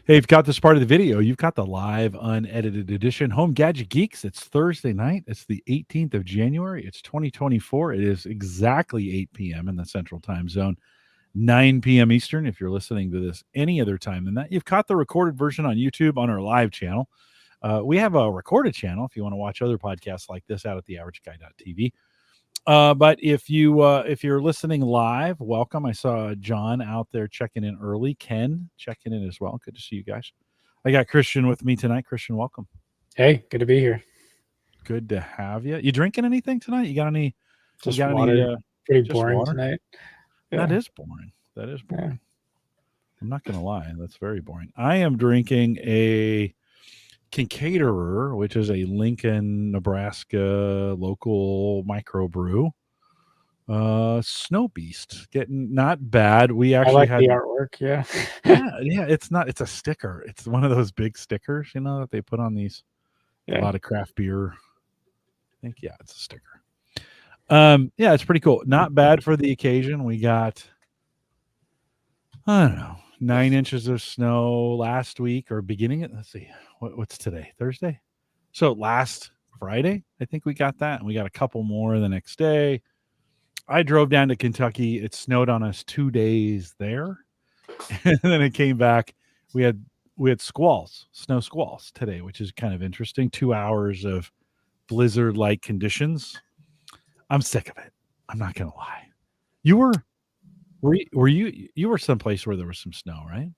Hey, you've got this part of the video. You've got the live, unedited edition. Home Gadget Geeks. It's Thursday night. It's the 18th of January. It's 2024. It is exactly 8 p.m. in the Central Time Zone, 9 p.m. Eastern. If you're listening to this any other time than that, you've caught the recorded version on YouTube on our live channel. We have a recorded channel if you want to watch other podcasts like this out at theaverageguy.tv. But if you're listening live, welcome. I saw John out there checking in early. Ken checking in as well. Good to see you guys. I got Christian with me tonight. Christian, welcome. Hey, good to be here. Good to have you. You drinking anything tonight? You got any? Just you got water. any? Pretty Just boring water? tonight. That Yeah. is boring. That is boring. Yeah. I'm not gonna lie. That's very boring. I am drinking a Kincaterer, which is a Lincoln, Nebraska local microbrew. Snow Beast, getting not bad. We I actually like had the artwork. Yeah. yeah, it's a sticker. It's one of those big stickers, that they put on these a Yeah. lot of craft beer. I think it's a sticker. Yeah, it's pretty cool. Not bad for the occasion. We got, I don't know, 9 inches of snow last week or beginning it. Let's see, what's today? Thursday. So last Friday, I think we got that, and we got a couple more the next day. I drove down to Kentucky. It snowed on us 2 days there, and then it came back. We had squalls, snow squalls today, which is kind of interesting. 2 hours of blizzard-like conditions. I'm sick of it. I'm not gonna lie. You were you were someplace where there was some snow, right?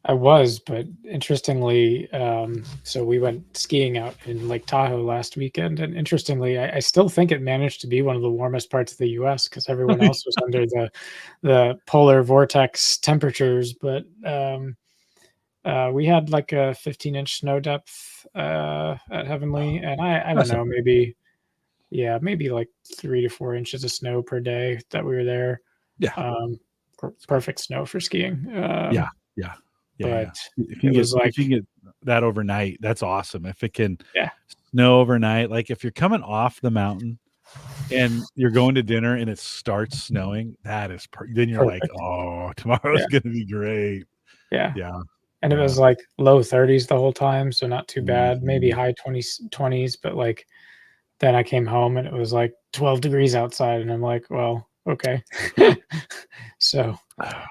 I was, but interestingly, so we went skiing out in Lake Tahoe last weekend, and interestingly, I still think it managed to be one of the warmest parts of the U.S. because everyone else was under the polar vortex temperatures. But we had like a 15-inch snow depth at Heavenly, and I don't know, maybe like 3 to 4 inches of snow per day that we were there. Yeah. Perfect snow for skiing. Yeah. Yeah. But If you it was like, if you get that overnight, that's awesome. If it can yeah, snow overnight, like if you're coming off the mountain and you're going to dinner and it starts snowing, that is then you're perfect. like, oh, tomorrow's Yeah, gonna be great. yeah. Yeah. And it Yeah. was like low 30s the whole time, so not too bad. Maybe Mhm. high 20s, but like then I came home and it was like 12 degrees outside, and I'm like, well, okay. So Oh,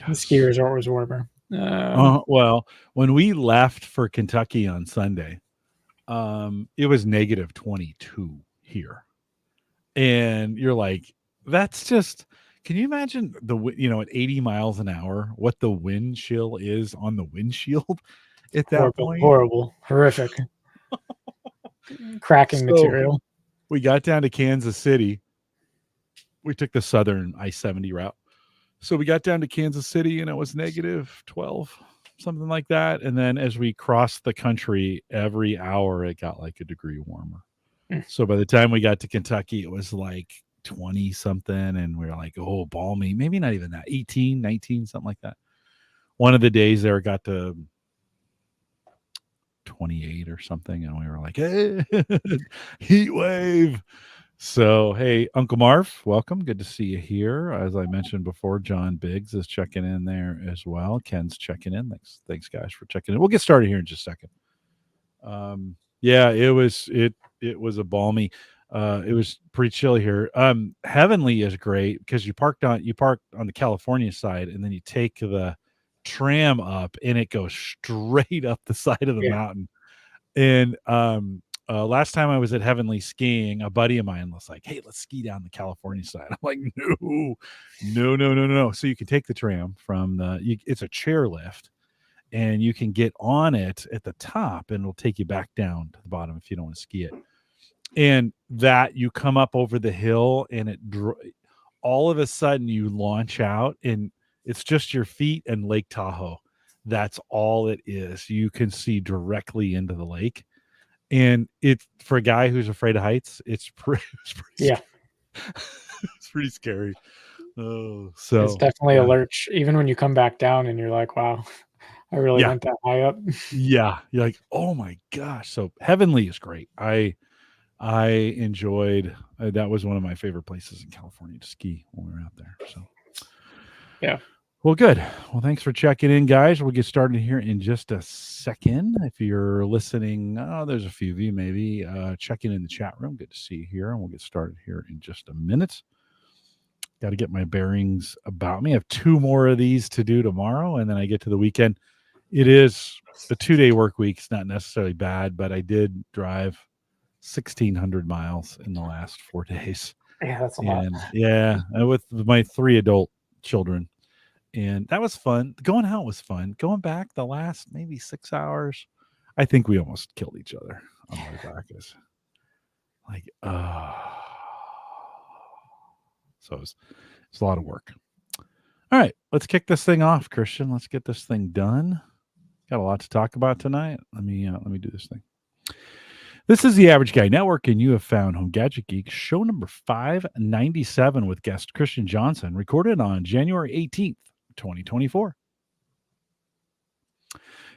the ski yes. resort was warmer. Well, when we left for Kentucky on Sunday, it was negative 22 here. And you're like, that's just, can you imagine at 80 miles an hour, what the wind chill is on the windshield at that Horrible, point? horrible, horrific, cracking So material. we got down to Kansas City. We took the southern I-70 route. So we got down to Kansas City and it was negative 12, something like that. And then as we crossed the country, every hour it got like a degree warmer. Mm. So by the time we got to Kentucky, it was like 20 something. And we were like, oh, balmy. Maybe not even that. 18, 19, something like that. One of the days there got to 28 or something. And we were like, hey, heat wave. So, hey, Uncle Marv, welcome. Good to see you here. As I mentioned before, John Biggs is checking in there as well. Ken's checking in. Thanks, guys, for checking in. We'll get started here in just a second. Yeah, it was a balmy. It was pretty chilly here. Heavenly is great because you park on the California side, and then you take the tram up, and it goes straight up the side of the Yeah. mountain. And last time I was at Heavenly skiing, a buddy of mine was like, "Hey, let's ski down the California side." I'm like, "No." So you can take the tram from it's a chairlift, and you can get on it at the top, and it'll take you back down to the bottom if you don't want to ski it. And that you come up over the hill, and all of a sudden you launch out, and it's just your feet and Lake Tahoe. That's all it is. You can see directly into the lake. And it's for a guy who's afraid of heights, it's pretty Yeah. it's pretty scary. Oh, It's so definitely a yeah. lurch, even when you come back down and you're like, wow, I really Yeah. went that high up. Yeah. You're like, oh my gosh. So Heavenly is great. I enjoyed that was one of my favorite places in California to ski when we were out there. So Yeah. Well, good. Well, thanks for checking in, guys. We'll get started here in just a second. If you're listening, there's a few of you maybe checking in the chat room. Good to see you here, and we'll get started here in just a minute. Got to get my bearings about me. I have 2 more of these to do tomorrow, and then I get to the weekend. It is a 2-day work week. It's not necessarily bad, but I did drive 1,600 miles in the last 4 days. Yeah, that's a lot. Yeah, with my 3 adult children. And that was fun. Going out was fun. Going back the last maybe 6 hours, I think we almost killed each other on the way back. It's like, so it's a lot of work. All right, let's kick this thing off, Christian. Let's get this thing done. Got a lot to talk about tonight. Let me do this thing. This is the Average Guy Network, and you have found Home Gadget Geeks, show number 597 with guest Christian Johnson, recorded on January 18th, 2024.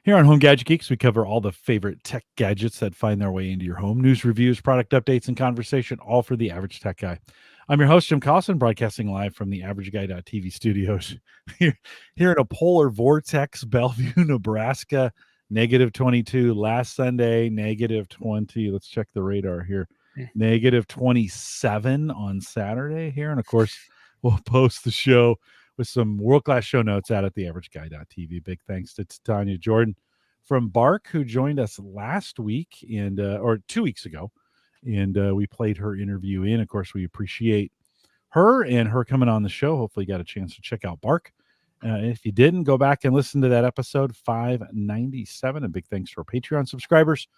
Here on Home Gadget Geeks, we cover all the favorite tech gadgets that find their way into your home. News, reviews, product updates, and conversation, all for the average tech guy. I'm your host, Jim Collison, broadcasting live from the AverageGuy.tv studios here in a polar vortex, Bellevue, Nebraska, -22. Last Sunday, -20. Let's check the radar here. -27 on Saturday here. And, of course, we'll post the show with some world-class show notes out at the AverageGuy.tv. Big thanks to Tanya Jordan from Bark, who joined us last week or 2 weeks ago, and we played her interview in. Of course, we appreciate her and her coming on the show. Hopefully you got a chance to check out Bark. If you didn't, go back and listen to that episode 597. And big thanks to our Patreon subscribers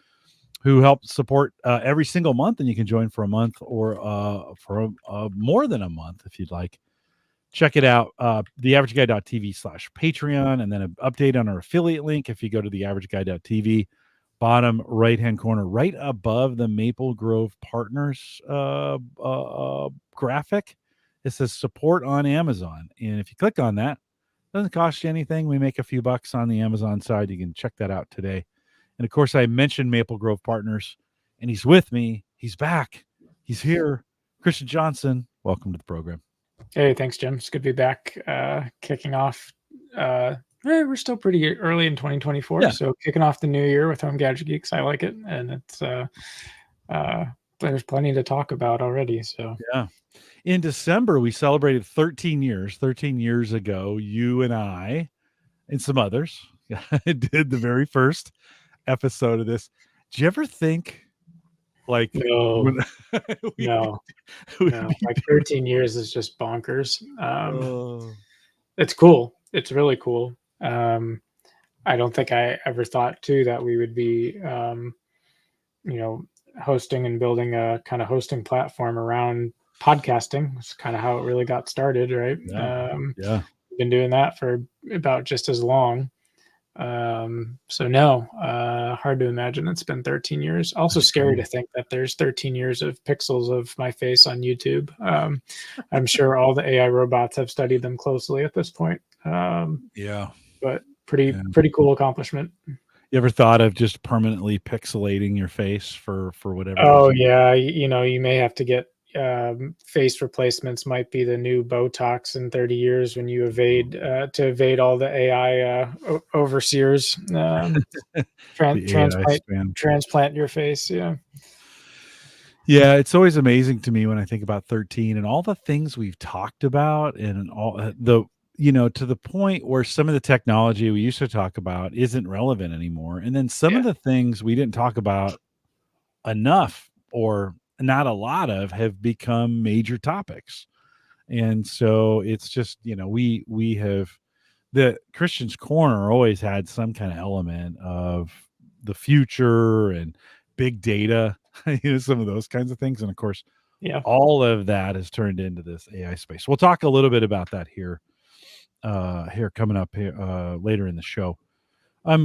who help support every single month, and you can join for a month or for more than a month if you'd like. Check it out, theaverageguy.tv/Patreon, and then an update on our affiliate link. If you go to theaverageguy.tv, bottom right-hand corner, right above the Maple Grove Partners graphic, it says support on Amazon. And if you click on that, it doesn't cost you anything. We make a few bucks on the Amazon side. You can check that out today. And, of course, I mentioned Maple Grove Partners, and he's with me. He's back. He's here. Christian Johnson, welcome to the program. Hey, thanks, Jim. It's good to be back. Kicking off. We're still pretty early in 2024, so kicking off the new year with Home Gadget Geeks. I like it, and it's there's plenty to talk about already. So yeah, in December we celebrated 13 years. 13 years ago, you and I and some others did the very first episode of this. Did you ever think? Like no, like 13 years is just bonkers. It's cool. It's really cool. I don't think I ever thought too that we would be, hosting and building a kind of hosting platform around podcasting. It's kind of how it really got started, right? Yeah. We've been doing that for about just as long. So no, hard to imagine it's been 13 years. Also scary to think that there's 13 years of pixels of my face on YouTube. I'm sure all the AI robots have studied them closely at this point. But pretty cool accomplishment. You ever thought of just permanently pixelating your face for whatever? Oh yeah, you may have to get face replacements. Might be the new Botox in 30 years when you evade all the AI overseers. Transplant your face. Yeah, it's always amazing to me when I think about 13 and all the things we've talked about, and all the to the point where some of the technology we used to talk about isn't relevant anymore, and then some of the things we didn't talk about enough or not a lot of have become major topics. And so it's just, we have the Christian's Corner always had some kind of element of the future and big data, some of those kinds of things. And of course, all of that has turned into this AI space. We'll talk a little bit about that here coming up here later in the show.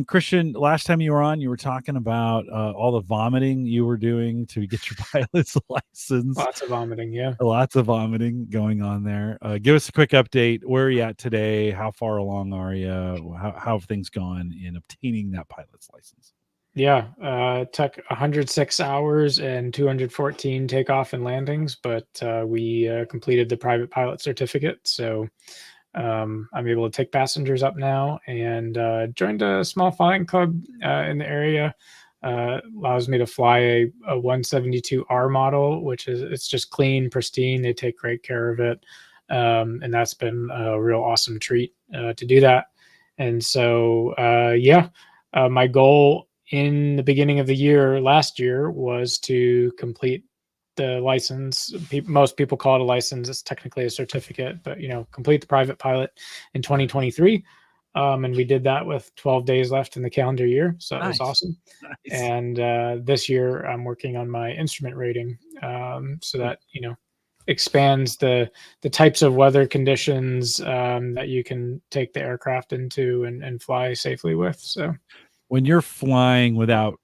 Christian, last time you were on, you were talking about all the vomiting you were doing to get your pilot's license. Lots of vomiting, yeah. Lots of vomiting going on there. Give us a quick update. Where are you at today? How far along are you? How have things gone in obtaining that pilot's license? Yeah, it took 106 hours and 214 takeoff and landings, but we completed the private pilot certificate. So I'm able to take passengers up now, and joined a small flying club in the area. Allows me to fly a 172R model, which is, it's just clean, pristine. They take great care of it. And that's been a real awesome treat to do that. And so, my goal in the beginning of the year last year was to complete the license. Most people call it a license. It's technically a certificate, but complete the private pilot in 2023. And we did that with 12 days left in the calendar year. So that was awesome. Nice. And this year I'm working on my instrument rating, so that, expands the types of weather conditions that you can take the aircraft into and fly safely with. So When you're flying without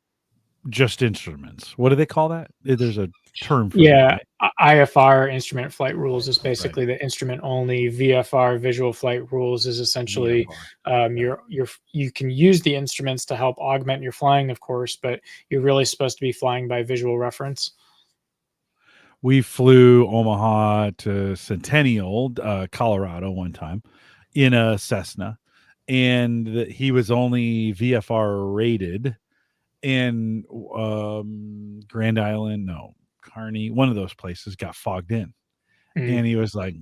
just instruments, what do they call that? There's a term for that, right? IFR, instrument flight rules, is basically the instrument only. VFR, visual flight rules, is essentially you can use the instruments to help augment your flying, of course, but you're really supposed to be flying by visual reference. We flew Omaha to Centennial, Colorado one time in a Cessna, and he was only VFR rated. And Grand Island, no, Kearney, one of those places got fogged in. And he was like,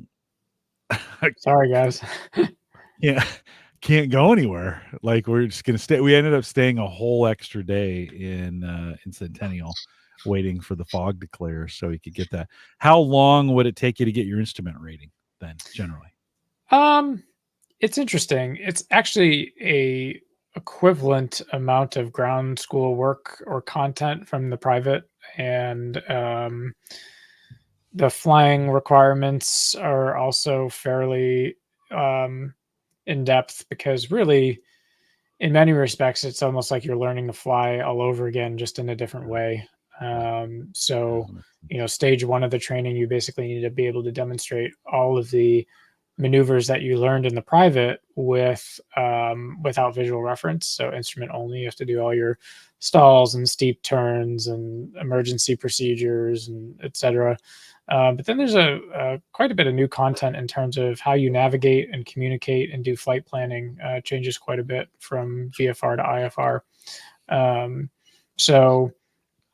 sorry guys. Yeah, can't go anywhere. Like, we're just gonna stay. We ended up staying a whole extra day in Centennial, waiting for the fog to clear so he could get that. How long would it take you to get your instrument rating then, generally? It's interesting. It's actually a equivalent amount of ground school work or content from the private, and the flying requirements are also fairly in depth, because really, in many respects, it's almost like you're learning to fly all over again, just in a different way. Stage one of the training, you basically need to be able to demonstrate all of the maneuvers that you learned in the private without visual reference. So instrument only, you have to do all your stalls and steep turns and emergency procedures and etc. But then there's quite a bit of new content in terms of how you navigate and communicate and do flight planning. Changes quite a bit from VFR to IFR. So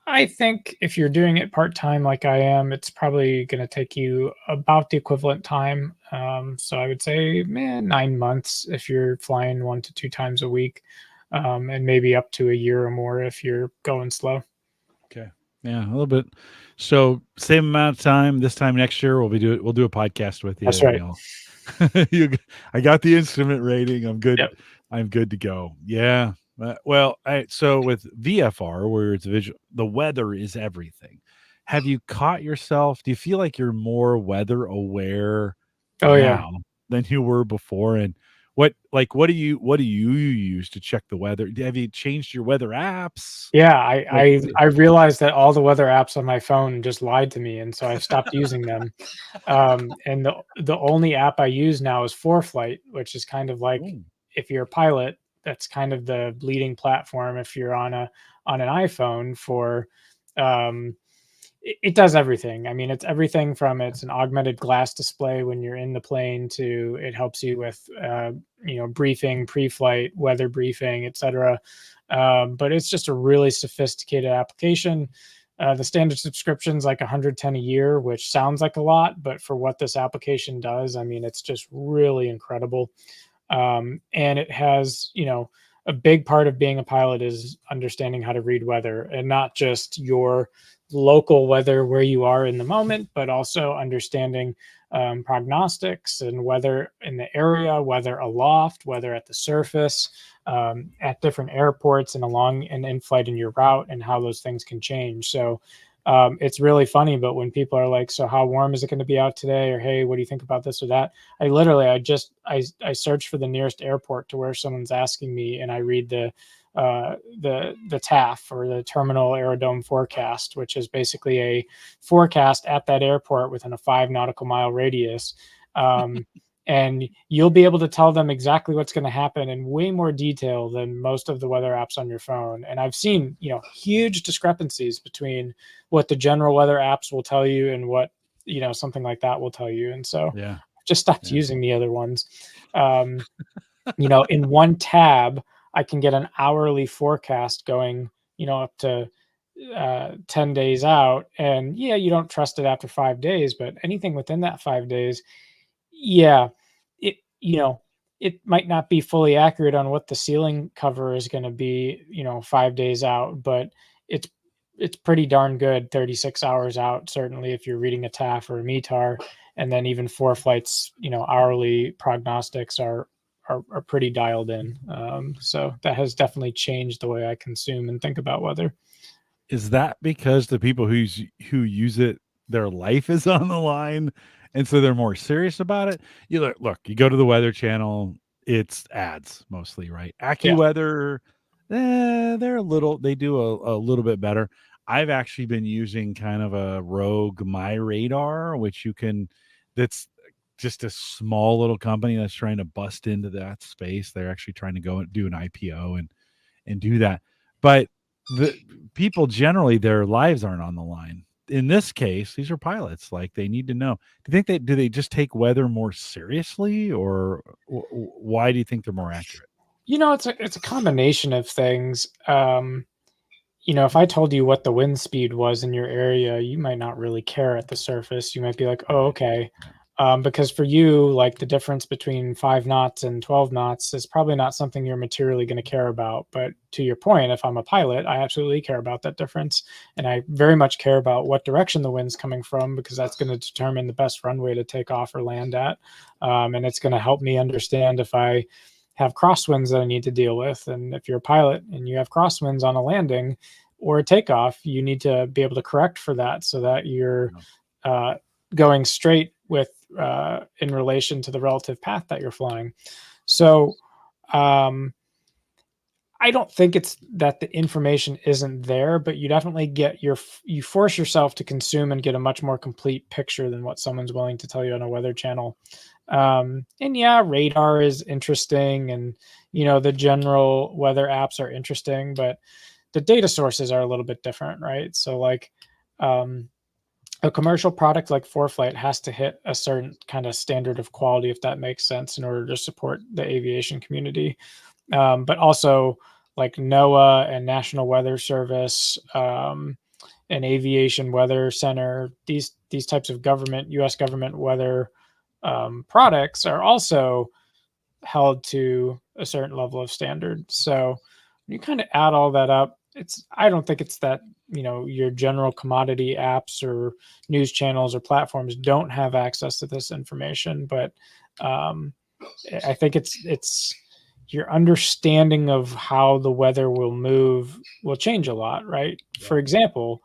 I think if you're doing it part-time like I am, it's probably going to take you about the equivalent time. So I would say 9 months if you're flying 1 to 2 times a week, and maybe up to a year or more if you're going slow. Okay. Yeah, a little bit. So same amount of time. This time next year, we'll do a podcast with you. That's right. I got the instrument rating. I'm good. Yep. I'm good to go. Yeah. So with VFR, where it's visual, the weather is everything. Have you caught yourself? Do you feel like you're more weather aware now than you were before? And what do you use to check the weather? Have you changed your weather apps? Yeah, I realized that all the weather apps on my phone just lied to me, and so I've stopped using them. And the only app I use now is ForeFlight, which is kind of like, if you're a pilot, that's kind of the leading platform. If you're on an iPhone for, it does everything. I mean, it's everything from, it's an augmented glass display when you're in the plane, to it helps you with briefing, pre-flight, weather briefing, etc. But it's just a really sophisticated application. The standard subscription's like $110 a year, which sounds like a lot, but for what this application does, I mean, it's just really incredible. And it has, a big part of being a pilot is understanding how to read weather, and not just your local weather where you are in the moment, but also understanding prognostics and weather in the area, weather aloft, weather at the surface, at different airports and along and in flight in your route, and how those things can change. So it's really funny, but when people are like, so how warm is it going to be out today? Or, hey, what do you think about this or that? I search for the nearest airport to where someone's asking me, and I read the TAF, or the Terminal Aerodrome Forecast, which is basically a forecast at that airport within a 5 nautical mile radius. And you'll be able to tell them exactly what's going to happen in way more detail than most of the weather apps on your phone. And I've seen, huge discrepancies between what the general weather apps will tell you and what, something like that will tell you. And so yeah, just stopped using the other ones. In one tab, I can get an hourly forecast going, up to 10 days out. And yeah, you don't trust it after 5 days, but anything within that 5 days, yeah, it, it might not be fully accurate on what the ceiling cover is going to be, 5 days out, but it's pretty darn good 36 hours out, certainly if you're reading a TAF or a METAR. And then even ForeFlight's, hourly prognostics are pretty dialed in. So that has definitely changed the way I consume and think about weather. Is that because the people who use it, their life is on the line, and so they're more serious about it? You look, you go to the Weather Channel, it's ads mostly, right? Yeah. AccuWeather, they do a little bit better. I've actually been using kind of a rogue My Radar, which that's just a small little company that's trying to bust into that space. They're actually trying to go and do an IPO and do that. But the people generally, their lives aren't on the line. In this case, these are pilots. Like, they need to know. Do they just take weather more seriously, or why do you think they're more accurate? It's a combination of things. If I told you what the wind speed was in your area, you might not really care at the surface. You might be like, oh, Right. okay. Because for you, like, the difference between 5 knots and 12 knots is probably not something you're materially going to care about. But to your point, if I'm a pilot, I absolutely care about that difference. And I very much care about what direction the wind's coming from, because that's going to determine the best runway to take off or land at. And it's going to help me understand if I have crosswinds that I need to deal with. And if you're a pilot and you have crosswinds on a landing or a takeoff, you need to be able to correct for that so that you're going straight with in relation to the relative path that you're flying. So I don't think it's that the information isn't there, but you definitely you force yourself to consume and get a much more complete picture than what someone's willing to tell you on a weather channel. And yeah, radar is interesting, and the general weather apps are interesting, but the data sources are a little bit different, right? So like a commercial product like ForeFlight has to hit a certain kind of standard of quality, if that makes sense, in order to support the aviation community. But also like NOAA and National Weather Service, and Aviation Weather Center, these types of U.S. government weather products are also held to a certain level of standard. So when you kind of add all that up, I don't think it's that your general commodity apps or news channels or platforms don't have access to this information, but I think it's your understanding of how the weather will move will change a lot, right? Yeah. For example,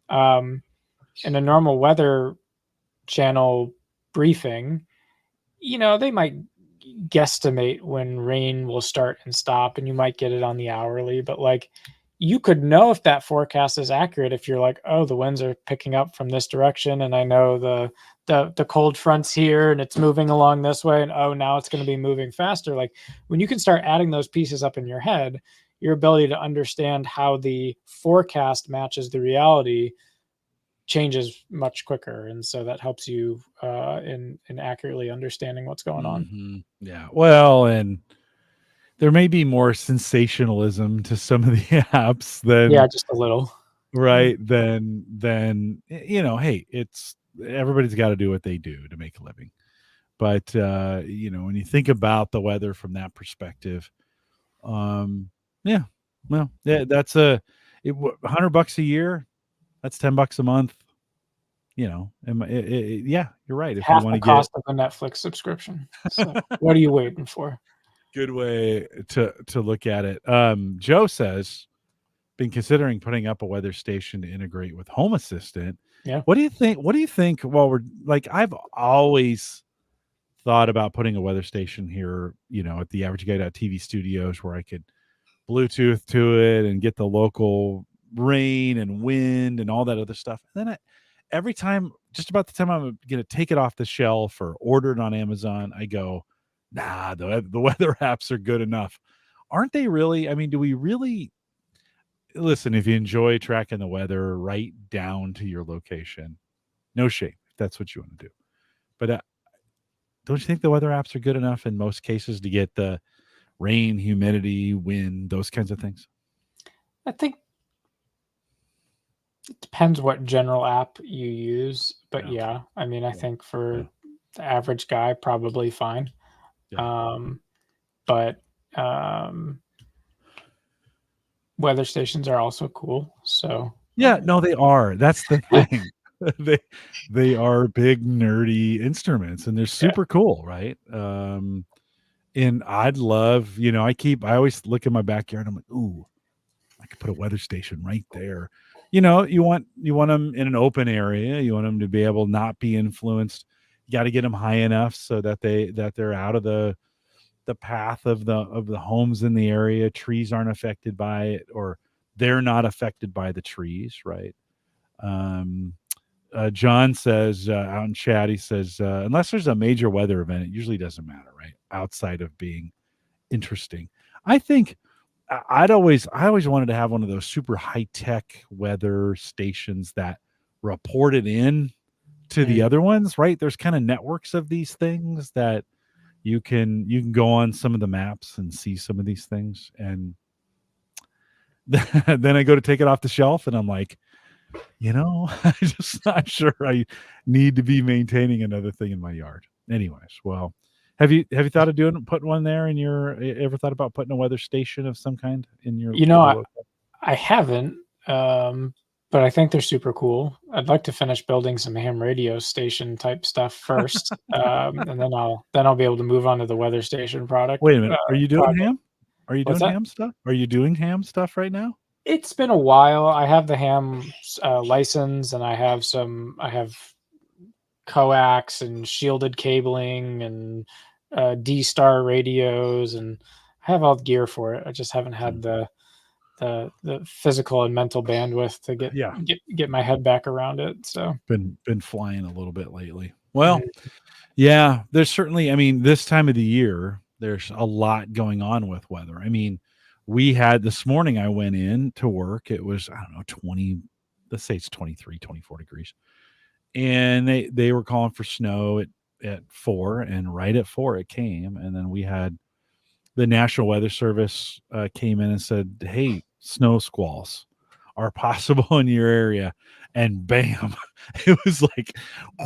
in a normal weather channel briefing, they might guesstimate when rain will start and stop, and you might get it on the hourly, but like, you could know if that forecast is accurate if you're like, oh, the winds are picking up from this direction, and I know the cold front's here and it's moving along this way, and oh, now it's going to be moving faster. Like, when you can start adding those pieces up in your head, your ability to understand how the forecast matches the reality changes much quicker, and so that helps you in accurately understanding what's going on. Mm-hmm. Yeah. Well, and there may be more sensationalism to some of the apps Yeah, than just a little. right than hey, it's everybody's got to do what they do to make a living. But when you think about the weather from that perspective, yeah, well, yeah, that's $100 a year. That's $10 a month. Yeah, you're right. If you Half want the to get cost of a Netflix subscription. So what are you waiting for? good way to look at it. Joe says, been considering putting up a weather station to integrate with Home Assistant. Yeah. What do you think? What do you think? Well, we're like, I've always thought about putting a weather station here, at the Average Guy TV studios, where I could Bluetooth to it and get the local rain and wind and all that other stuff. And then every time, just about the time I'm going to take it off the shelf or order it on Amazon, I go, nah, the weather apps are good enough. Aren't they really? I mean, do we really listen? If you enjoy tracking the weather right down to your location, no shame if that's what you want to do. But don't you think the weather apps are good enough in most cases to get the rain, humidity, wind, those kinds of things? I think it depends what general app you use, but Yeah. I mean, I Yeah. think for Yeah. the average guy, probably fine. Yeah. Um, but weather stations are also cool. So Yeah, no, they are. That's the thing. They they are big nerdy instruments and they're yeah, super cool, right? And I'd love, I always look in my backyard. I'm like, ooh, I could put a weather station right there. You want them in an open area. You want them to be able to not be influenced. You got to get them high enough so that they're out of the path of the homes in the area. Trees aren't affected by it, or they're not affected by the trees, right? Um, John says out in chat, he says, unless there's a major weather event, it usually doesn't matter, right? Outside of being interesting. I think I always wanted to have one of those super high tech weather stations that reported in to the mm, other ones, right? There's kind of networks of these things that you can go on some of the maps and see some of these things. And then I go to take it off the shelf and I'm like, I'm just not sure I need to be maintaining another thing in my yard. Anyways, well, have you thought of putting one there in your ever thought about putting a weather station of some kind in your you know, little I, local? I haven't, but I think they're super cool. I'd like to finish building some ham radio station type stuff first, and then I'll be able to move on to the weather station Wait a minute. Are you doing project. ham? Are you What's doing that? ham stuff? Are you doing ham stuff right now? It's been a while. I have the ham license, and I have coax and shielded cabling and D-Star radios, and I have all the gear for it. I just haven't had the physical and mental bandwidth to Yeah, get my head back around it. So been flying a little bit lately. Well, mm, yeah, there's certainly, I mean, this time of the year, there's a lot going on with weather. I mean, we had this morning, I went in to work. It was, I don't know, 20, let's say it's 23, 24 degrees. And they were calling for snow at 4, and right at 4 it came. And then we had the National Weather Service came in and said, "Hey, snow squalls are possible in your area," and bam, it was like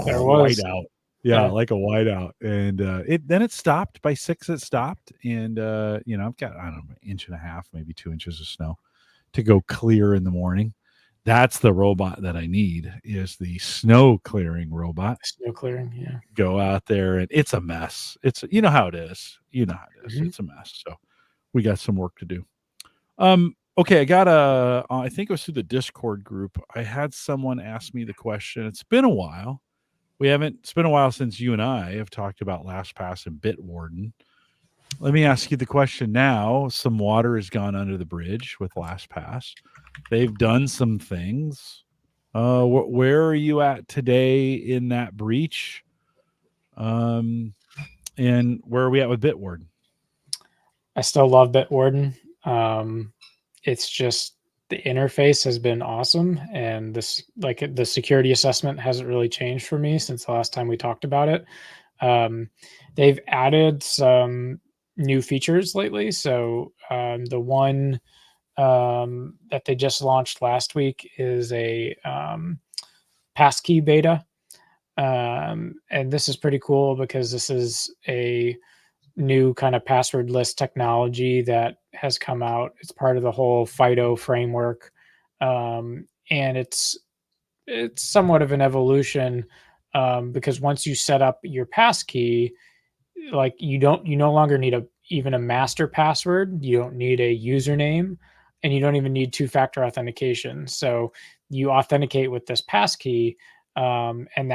there was whiteout. Yeah, yeah, like a whiteout, and it stopped by 6. It stopped, and I've got, I don't know, an inch and a half, maybe 2 inches of snow to go clear in the morning. That's the robot that I need, is the snow clearing robot. snow clearing. Yeah. Go out there, and it's a mess. It's, how it is. Mhm. It's a mess. So we got some work to do. Okay, I got I think it was through the Discord group. I had someone ask me the question. It's been a while. It's been a while since you and I have talked about LastPass and Bitwarden. Let me ask you the question now. Some water has gone under the bridge with LastPass. They've done some things. Where are you at today in that breach? Um, and where are we at with Bitwarden? I still love Bitwarden. Um, it's just the interface has been awesome, and this like the security assessment hasn't really changed for me since the last time we talked about it. Um, they've added some new features lately. So the one that they just launched last week is a passkey beta, and this is pretty cool because this is a new kind of passwordless technology that has come out. It's part of the whole FIDO framework, and it's somewhat of an evolution because once you set up your passkey, like you no longer need a even a master password. You don't need a username, and you don't even need two-factor authentication. So you authenticate with this passkey, and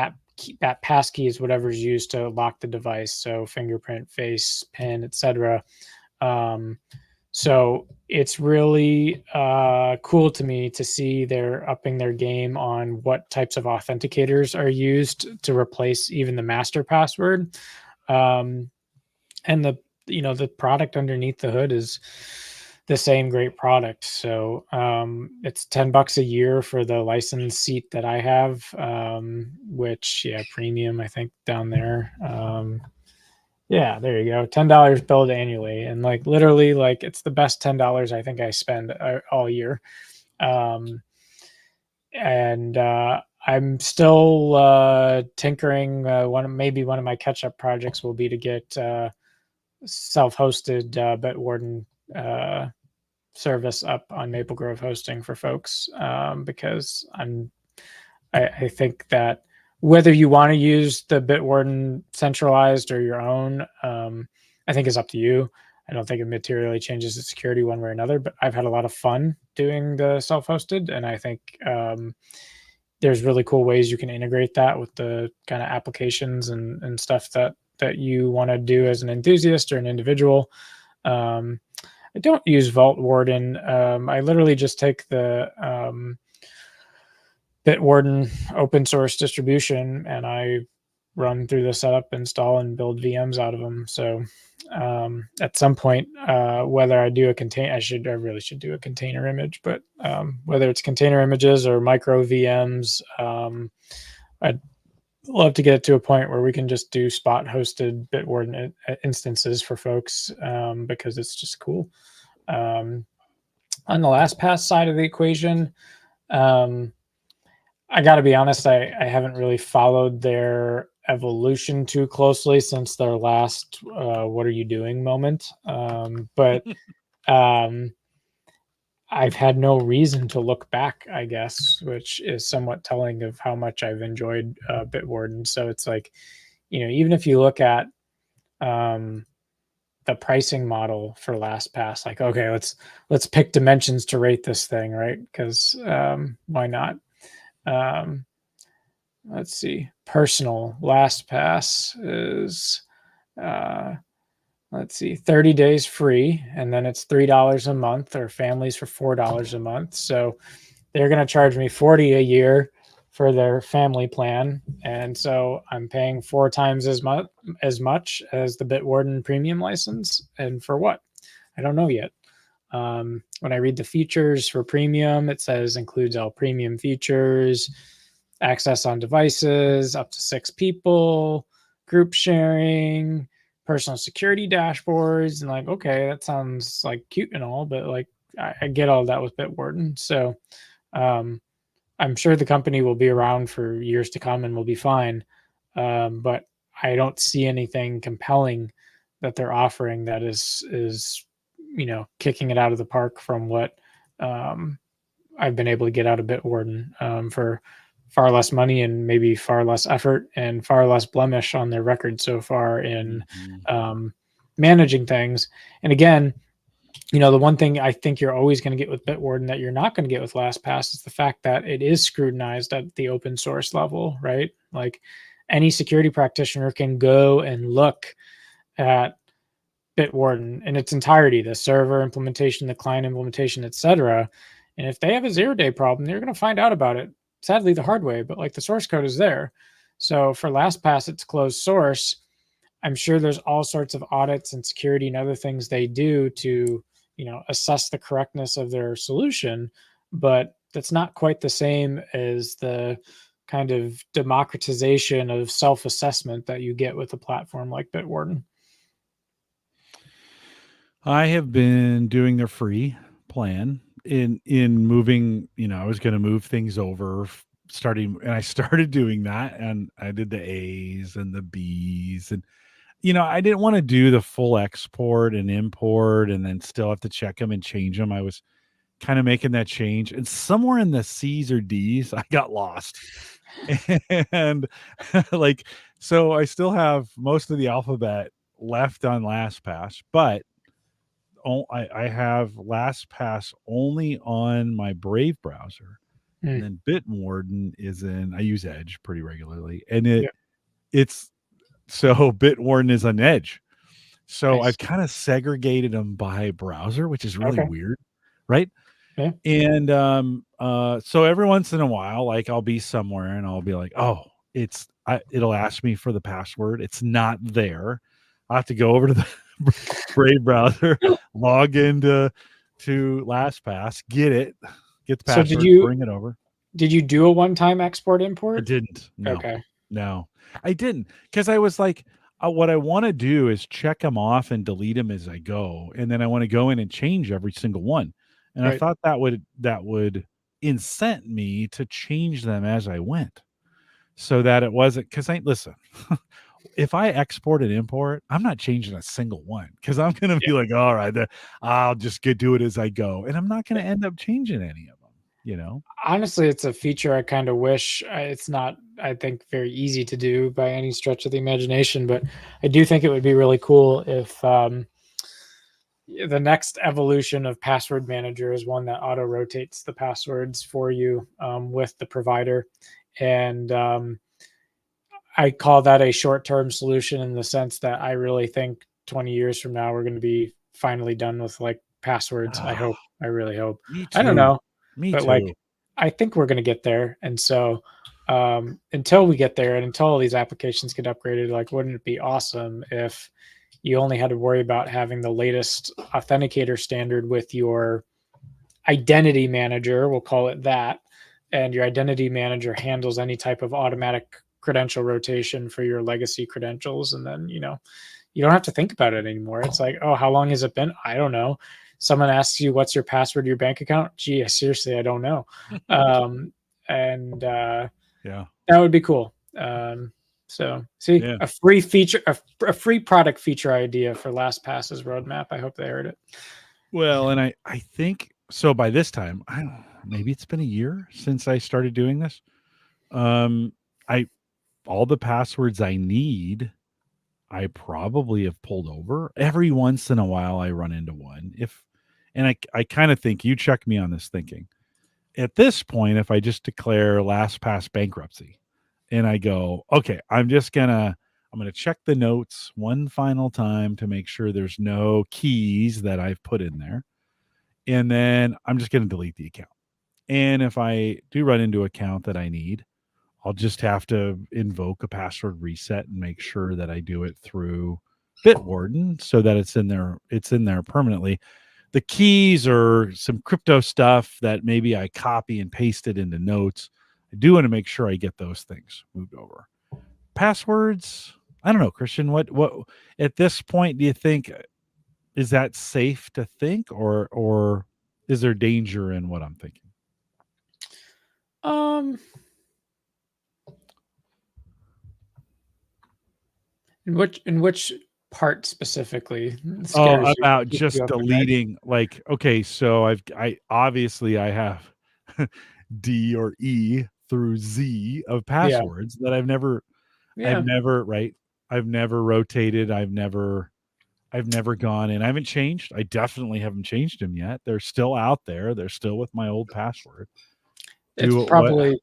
that passkey is whatever's used to lock the device. So fingerprint, face, pin, etc. Um, so it's really cool to me to see they're upping their game on what types of authenticators are used to replace even the master password. Um, and the product underneath the hood is the same great product. So it's $10 a year for the license seat that I have, which premium I think down there. Yeah, there you go. $10 billed annually, and like literally, like it's the best $10 I think I spend all year. Um, and I'm still tinkering. Maybe one of my catch-up projects will be to get self-hosted Bitwarden service up on Maple Grove hosting for folks, because I think that whether you want to use the Bitwarden centralized or your own, I think is up to you. I don't think it materially changes the security one way or another, but I've had a lot of fun doing the self-hosted, and I think there's really cool ways you can integrate that with the kind of applications and stuff that you want to do as an enthusiast or an individual. I don't use Vault Warden. I literally just take the Bitwarden open source distribution and I run through the setup, install, and build VMs out of them. So at some point, whether I do a container, I really should do a container image, but whether it's container images or micro VMs, I'd love to get to a point where we can just do spot hosted Bitwarden instances for folks, because it's just cool. On the LastPass side of the equation, I got to be honest, I haven't really followed their evolution too closely since their last "What are you doing?" moment. But I've had no reason to look back, I guess, which is somewhat telling of how much I've enjoyed Bitwarden. So it's like, even if you look at the pricing model for LastPass, like, okay, let's pick dimensions to rate this thing, right? Because why not? Let's see. Personal LastPass is let's see, 30 days free, and then it's $3 a month, or families for $4 a month. So they're going to charge me 40 a year for their family plan, and so I'm paying 4 times as much as the Bitwarden premium license. And for what? I don't know yet. When I read the features for premium, it says includes all premium features, access on devices, up to 6 people, group sharing, personal security dashboards. And like, okay, that sounds like cute and all, but like I get all that with Bitwarden. So I'm sure the company will be around for years to come and will be fine. But I don't see anything compelling that they're offering that is kicking it out of the park from what I've been able to get out of Bitwarden for far less money and maybe far less effort and far less blemish on their record so far in managing things. And again, the one thing I think you're always going to get with Bitwarden that you're not going to get with LastPass is the fact that it is scrutinized at the open source level, right? Like any security practitioner can go and look at Bitwarden in its entirety, the server implementation, the client implementation, etc. And if they have a 0-day problem, they're going to find out about it, sadly the hard way, but like the source code is there. So for LastPass, it's closed source. I'm sure there's all sorts of audits and security and other things they do to assess the correctness of their solution, but that's not quite the same as the kind of democratization of self-assessment that you get with a platform like Bitwarden. I have been doing their free plan in moving, I was going to move things over starting, and I started doing that, and I did the A's and the B's, and I didn't want to do the full export and import and then still have to check them and change them. I was kind of making that change, and somewhere in the C's or D's I got lost. And like, so I still have most of the alphabet left on LastPass, but I have LastPass only on my Brave browser, and then Bitwarden is in. I use Edge pretty regularly, and it's so Bitwarden is on Edge. So Nice. I've kind of segregated them by browser, which is really Okay. weird, right? Yeah. And so every once in a while, like I'll be somewhere and I'll be like, oh, it'll ask me for the password. It's not there. I have to go over to the Brave browser, log into LastPass, get the So password, bring it over. did you do a one-time export I import? didn't. Okay. No, I didn't, because I was like, what I want to do is check them off and delete them as I go, and then I want to go in and change every single one. And I Right. thought that would incent me to change them as I went, so that it wasn't because I listen. If I export and import, I'm not changing a single one because I'm going to Yeah. be like, all right, I'll just do it as I go, and I'm not going to end up changing any of them. You know? Honestly, it's a feature I kind of wish. It's not, I think, very easy to do by any stretch of the imagination, but I do think it would be really cool if the next evolution of password manager is one that auto rotates the passwords for you with the provider. And I call that a short term solution in the sense that I really think 20 years from now, we're going to be finally done with like passwords. I hope. I really hope. Me I don't too. know, Me but like, too. I think we're going to get there. And so, until we get there and until all these applications get upgraded, like, wouldn't it be awesome if you only had to worry about having the latest authenticator standard with your identity manager? We'll call it that. And your identity manager handles any type of automatic credential rotation for your legacy credentials. And then, you don't have to think about it anymore. It's like, oh, how long has it been? I don't know. Someone asks you, what's your password to your bank account? Gee, seriously, I don't know. And Yeah. That would be cool. So see, Yeah. a free feature, a free product feature idea for LastPass's roadmap. I hope they heard it. Well, and I think so by this time, I don't know, maybe it's been a year since I started doing this. I all the passwords I need, I probably have pulled over. Every once in a while I run into one. And I kind of think you check me on this thinking. At this point, if I just declare LastPass bankruptcy and I go, okay, I'm gonna check the notes one final time to make sure there's no keys that I've put in there. And then I'm just gonna delete the account. And if I do run into an account that I need, I'll just have to invoke a password reset and make sure that I do it through Bitwarden so that it's in there permanently. The keys are some crypto stuff that maybe I copy and paste it into notes. I do want to make sure I get those things moved over. Passwords, I don't know, Christian, what at this point do you think, is that safe to think, or is there danger in what I'm thinking? Um, in which part specifically Oh, scares you? about Keeps you just up at night? deleting, like, okay, so I have D or E through Z of Yeah, passwords that I've yeah. never, right? I've never rotated. I've never gone in. I haven't changed. I definitely haven't changed them yet. They're still out there. They're still with my old password. It's Do it what? probably,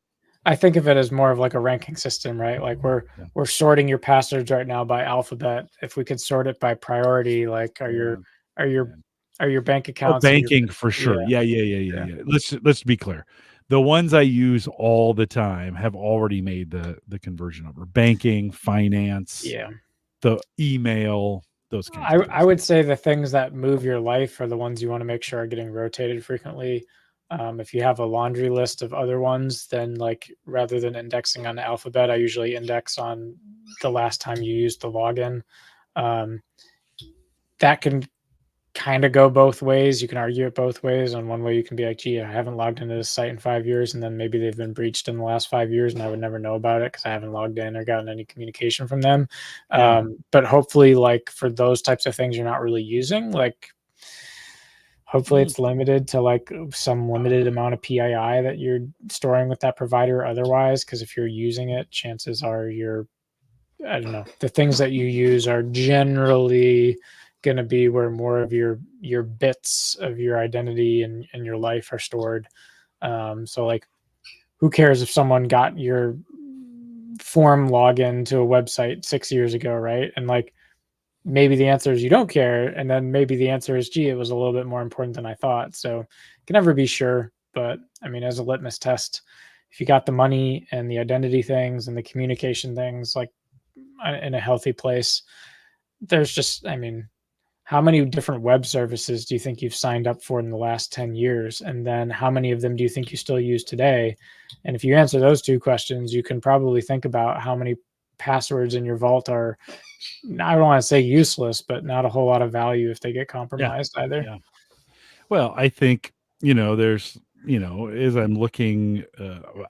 I think of it as more of like a ranking system, right? Like Yeah. we're sorting your passwords right now by alphabet. If we could sort it by priority, like Yeah. are your Yeah. are your bank Oh, accounts and your banking for yeah, sure. Yeah, yeah, yeah, yeah, yeah, yeah. Let's be clear. The ones I use all the time have already made the conversion over. Banking, finance, yeah. the email, those kinds I of I things. would say the things that move your life are the ones you want to make sure are getting rotated frequently. If you have a laundry list of other ones, then like rather than indexing on the alphabet, I usually index on the last time you used the login. Um, that can kind of go both ways. You can argue it both ways. On one way, you can be like, gee, I haven't logged into this site in 5 years, and then maybe they've been breached in the last 5 years, and I would never know about it because I haven't logged in or gotten any communication from them. Yeah. But hopefully, like for those types of things you're not really using, like hopefully Mm. it's limited to like some limited amount of PII that you're storing with that provider or otherwise. Because if you're using it, chances are I don't know, the things that you use are generally going to be where more of your bits of your identity and your life are stored. So like, who cares if someone got your form login to a website 6 years ago, right? And like, maybe the answer is you don't care, and then maybe the answer is, gee, it was a little bit more important than I thought. So can never be sure, but I mean, as a litmus test, if you got the money and the identity things and the communication things like in a healthy place, there's just, I mean, how many different web services do you think you've signed up for in the last 10 years? And then how many of them do you think you still use today? And if you answer those two questions, you can probably think about how many passwords in your vault are, I don't want to say useless, but not a whole lot of value if they get compromised either. Yeah. Well, I think, there's, as I'm looking,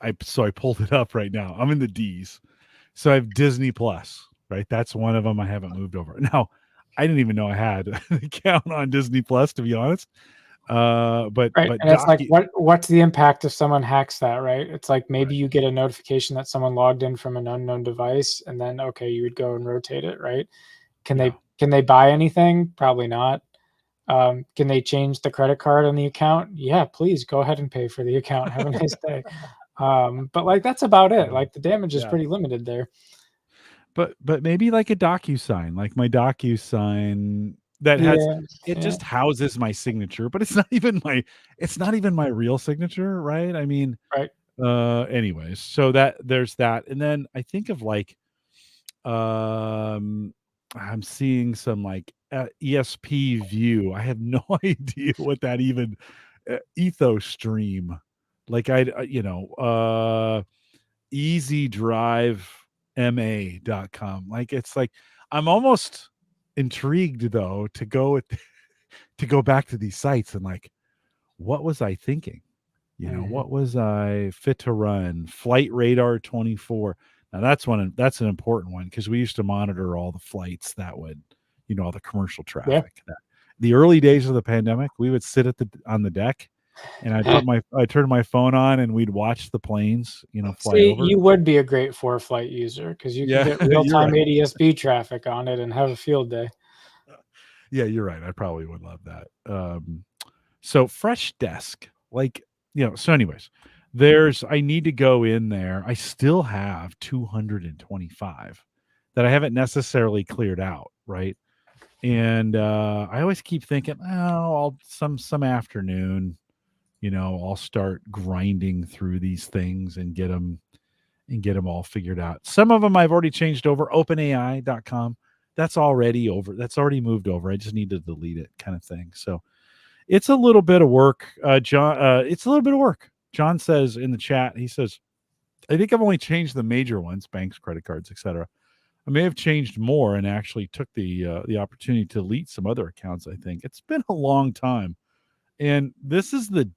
I pulled it up right now. I'm in the D's. So I have Disney Plus, right? That's one of them I haven't moved over. Now, I didn't even know I had an account on Disney Plus, to be honest. But Right. And it's like, what's the impact if someone hacks that, right? It's like maybe you get a notification that someone logged in from an unknown device, and then okay, you would go and rotate it, right? Can they buy anything? Probably not. Can they change the credit card on the account? Yeah, please go ahead and pay for the account. Have a nice day. But like that's about it. Like the damage is pretty limited there. But maybe like a DocuSign, like my DocuSign that just houses my signature, but it's not even my real signature, right? I mean, right. Anyways, so there's that. And then I think of like I'm seeing some like ESP View. I have no idea what that even Ethos Stream. Like EasyDriveMA.com. Like it's like I'm almost intrigued though to go back to these sites and like, what was I thinking? What was I fit to run? Flight Radar 24. Now that's an important one because we used to monitor all the flights that would, all the commercial traffic. The early days of the pandemic, we would sit on the deck and I turned my phone on and we'd watch the planes, fly over. You would be a great ForeFlight user because you can get real-time ADS-B traffic on it and have a field day. Yeah, you're right. I probably would love that. So Fresh Desk, like, so anyways, I need to go in there. I still have 225 that I haven't necessarily cleared out, right? And I always keep thinking, some afternoon, I'll start grinding through these things and get them all figured out. Some of them I've already changed over. OpenAI.com, that's already moved over. I just need to delete it, kind of thing. So it's a little bit of work, John. It's a little bit of work. John says in the chat, he says, I think I've only changed the major ones, banks, credit cards, etc. I may have changed more and actually took the opportunity to delete some other accounts. I think it's been a long time, and this is the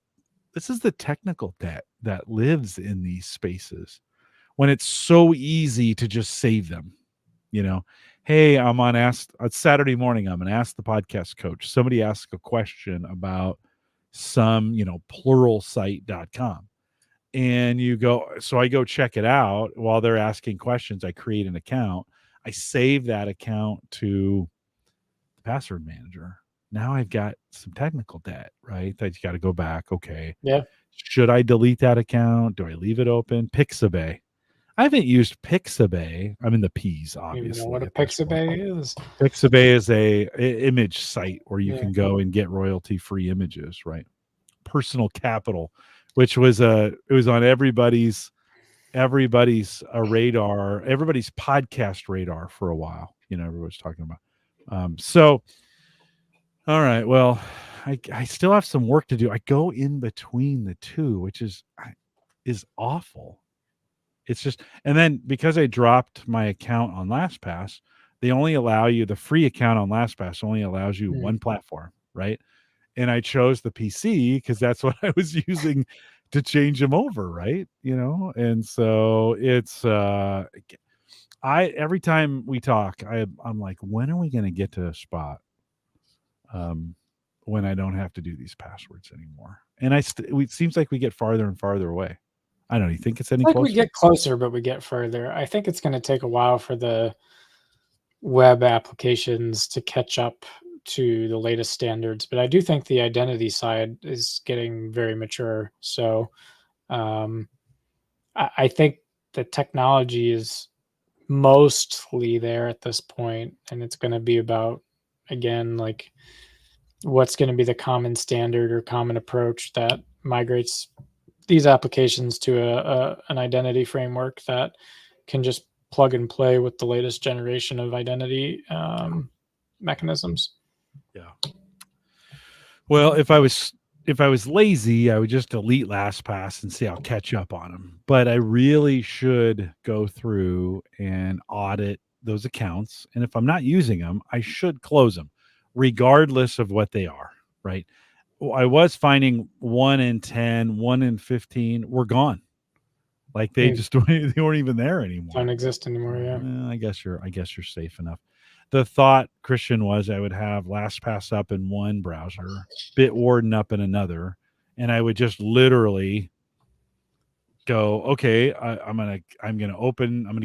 technical debt that lives in these spaces when it's so easy to just save them. Hey, I'm on Saturday morning. I'm going to Ask the Podcast Coach. Somebody asked a question about some, pluralsite.com. And I go check it out while they're asking questions. I create an account. I save that account to the password manager. Now I've got some technical debt, right? I got to go back. Okay. Yeah. Should I delete that account? Do I leave it open? Pixabay. I haven't used Pixabay. I'm in the P's, obviously. You know what a Pixabay is? Pixabay is a image site where you can go and get royalty-free images, right? Personal Capital, which was it was on everybody's radar, everybody's podcast radar for a while. Everybody's talking about. So, all right. Well, I still have some work to do. I go in between the two, which is awful. It's just, and then because I dropped my account on LastPass, they only allow you, the free account on LastPass only allows you one platform, right? And I chose the PC because that's what I was using to change them over, right? And so it's every time we talk, I'm like, when are we going to get to a spot when I don't have to do these passwords anymore? And it seems like we get farther and farther away. I don't know. You think it's any closer? We get closer, but we get further. I think it's going to take a while for the web applications to catch up to the latest standards. But I do think the identity side is getting very mature. So I think the technology is mostly there at this point, and it's going to be about, again, like what's going to be the common standard or common approach that migrates these applications to an identity framework that can just plug and play with the latest generation of identity mechanisms. Yeah. Well, if I was if I was lazy, I would just delete LastPass and say I'll catch up on them. But I really should go through and audit those accounts. And if I'm not using them, I should close them, regardless of what they are. Right. I was finding 1 in 10, 1 in 15 were gone. Like they just they weren't even there anymore. Don't exist anymore. Yeah. I guess you're safe enough. The thought, Christian, was I would have LastPass up in one browser, Bitwarden up in another, and I would just literally go, okay, I'm gonna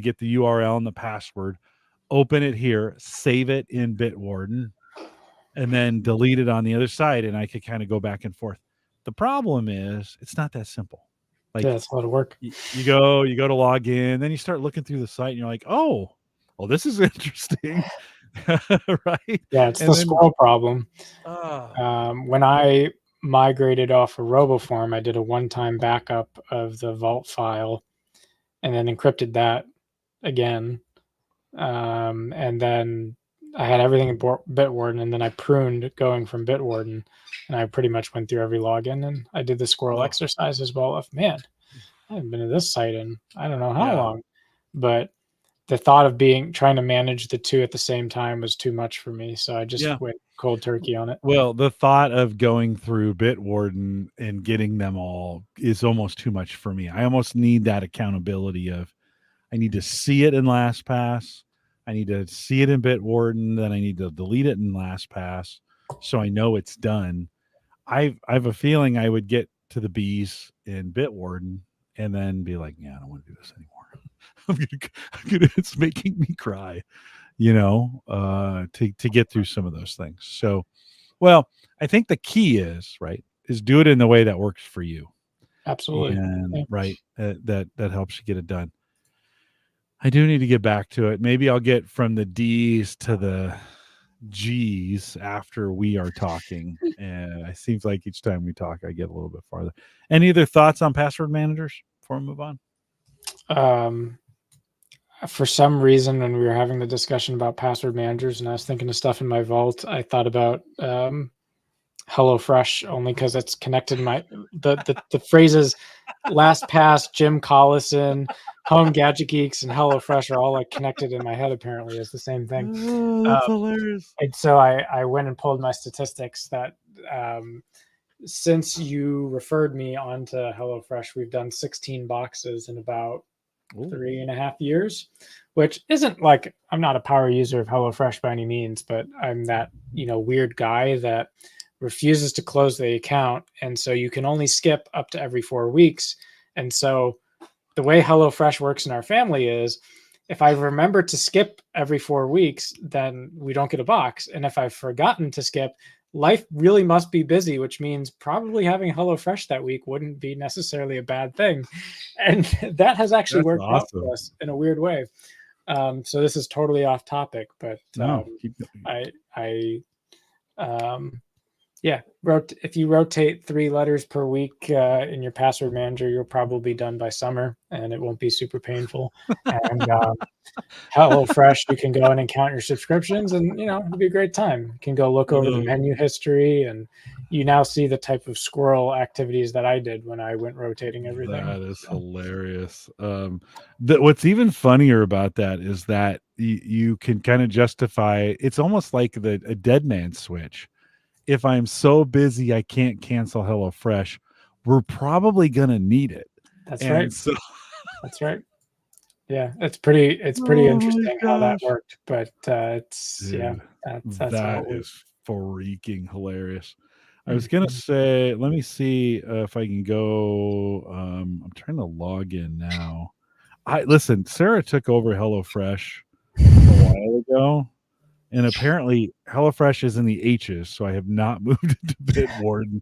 get the URL and the password, open it here, save it in Bitwarden, and then delete it on the other side, and I could kind of go back and forth. The problem is it's not that simple. Like, yeah, it's a lot of work. You go to log in, then you start looking through the site, and you're like, oh, well, this is interesting. Right? Yeah, it's the scroll problem. Ah. When I migrated off of RoboForm, I did a one-time backup of the vault file and then encrypted that again. And then I had everything in Bitwarden, and then I pruned going from Bitwarden, and I pretty much went through every login, and I did the squirrel exercise as well. Of man, I haven't been to this site in I don't know how long, but the thought of trying to manage the two at the same time was too much for me. So I just went cold turkey on it. Well, the thought of going through Bitwarden and getting them all is almost too much for me. I almost need that accountability of, I need to see it in LastPass. I need to see it in Bitwarden. Then I need to delete it in LastPass so I know it's done. I have a feeling I would get to the B's in Bitwarden and then be like, yeah, I don't want to do this anymore. It's making me cry, to get through some of those things. So, well, I think the key is do it in the way that works for you. Absolutely. And that helps you get it done. I do need to get back to it. Maybe I'll get from the D's to the G's after we are talking. And it seems like each time we talk, I get a little bit farther. Any other thoughts on password managers before we move on? For some reason, when we were having the discussion about password managers and I was thinking of stuff in my vault, I thought about HelloFresh, only because it's connected to the phrases LastPass, Jim Collison, Home Gadget Geeks, and HelloFresh are all like connected in my head. Apparently, it's the same thing. Oh, that's hilarious. And so I went and pulled my statistics that since you referred me onto HelloFresh, we've done 16 boxes in about 3.5 years, which isn't like, I'm not a power user of HelloFresh by any means, but I'm that, weird guy that refuses to close the account. And so you can only skip up to every 4 weeks. And so the way HelloFresh works in our family is if I've remembered to skip every 4 weeks, then we don't get a box. And if I've forgotten to skip, life really must be busy, which means probably having HelloFresh that week wouldn't be necessarily a bad thing. And that has actually worked out for us in a weird way. So this is totally off topic, but if you rotate 3 letters per week in your password manager, you'll probably be done by summer and it won't be super painful. And HelloFresh, you can go in and count your subscriptions and, it'll be a great time. You can go look over the menu history and you now see the type of squirrel activities that I did when I went rotating everything. That is hilarious. What's even funnier about that is that you can kind of justify, it's almost like a dead man switch. If I'm so busy I can't cancel HelloFresh, we're probably going to need it. That's right. So that's right. Yeah, it's pretty interesting how that worked, but that's that is freaking hilarious. I was gonna say, let me see if I can go. I'm trying to log in now. Listen, Sarah took over HelloFresh a while ago, and apparently HelloFresh is in the H's, so I have not moved into Bitwarden.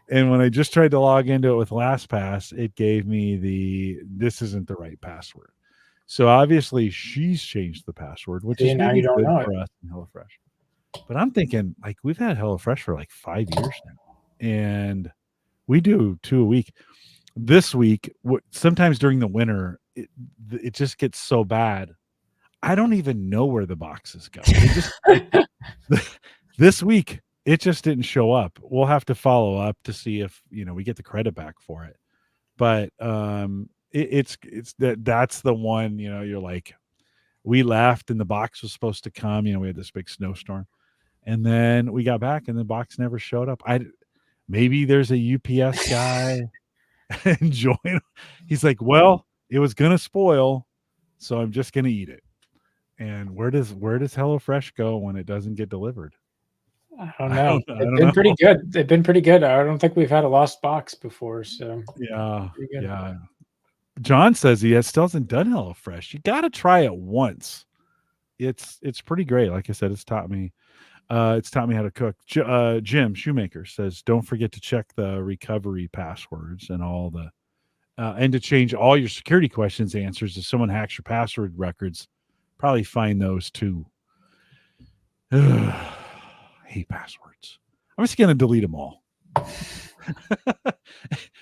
And when I just tried to log into it with LastPass, it gave me this isn't the right password. So obviously she's changed the password, which is now you don't know for us in HelloFresh. But I'm thinking, like, we've had HelloFresh for like 5 years now, and we do 2 a week. This week, sometimes during the winter, it just gets so bad. I don't even know where the boxes go. This week, it just didn't show up. We'll have to follow up to see if we get the credit back for it. But it's that's the one. You're like, we left and the box was supposed to come. We had this big snowstorm, and then we got back and the box never showed up. Maybe there's a UPS guy enjoying. He's like, well, it was gonna spoil, so I'm just gonna eat it. And where does HelloFresh go when it doesn't get delivered? I don't know. I They've don't been know. pretty good. They've been pretty good. I don't think we've had a lost box before. So Yeah, pretty good. yeah. John says he still hasn't done HelloFresh. You got to try it once. It's pretty great. Like I said, it's taught me how to cook. Jim Shoemaker says, don't forget to check the recovery passwords and all the and to change all your security questions answers. If someone hacks your password records, probably find those too. Hate passwords. I'm just going to delete them all.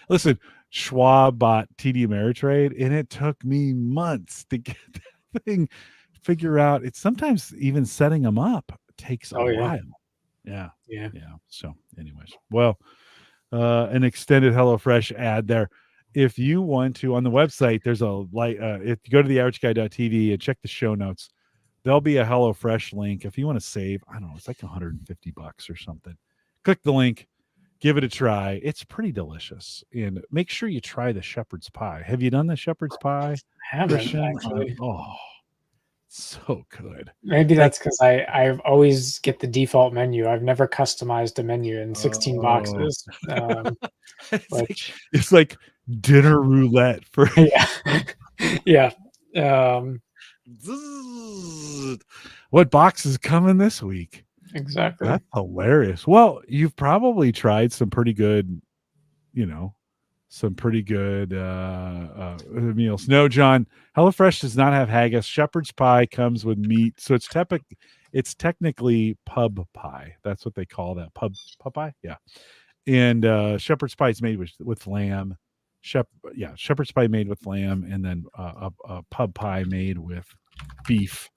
Listen, Schwab bought TD Ameritrade, and it took me months to get that thing figure out. It's sometimes even setting them up takes a while. Yeah. So, anyways, well, an extended HelloFresh ad there. If you want to, on the website, there's a if you go to theaverageguy.tv and check the show notes, there'll be a HelloFresh link. If you want to save, I don't know, it's like $150 or something. Click the link, give it a try. It's pretty delicious. And make sure you try the shepherd's pie. Have you done the shepherd's pie? I haven't actually. Oh, so good. Maybe that's because I've always get the default menu. I've never customized a menu in 16 boxes. It's like dinner roulette for yeah. What box is coming this week? Exactly. That's hilarious. Well, you've probably tried some pretty good, meals. No, John, HelloFresh does not have haggis. Shepherd's pie comes with meat, so it's technically pub pie. That's what they call that, pub pie. Yeah, and shepherd's pie is made with lamb. Shepherd's pie made with lamb, and then a pub pie made with beef.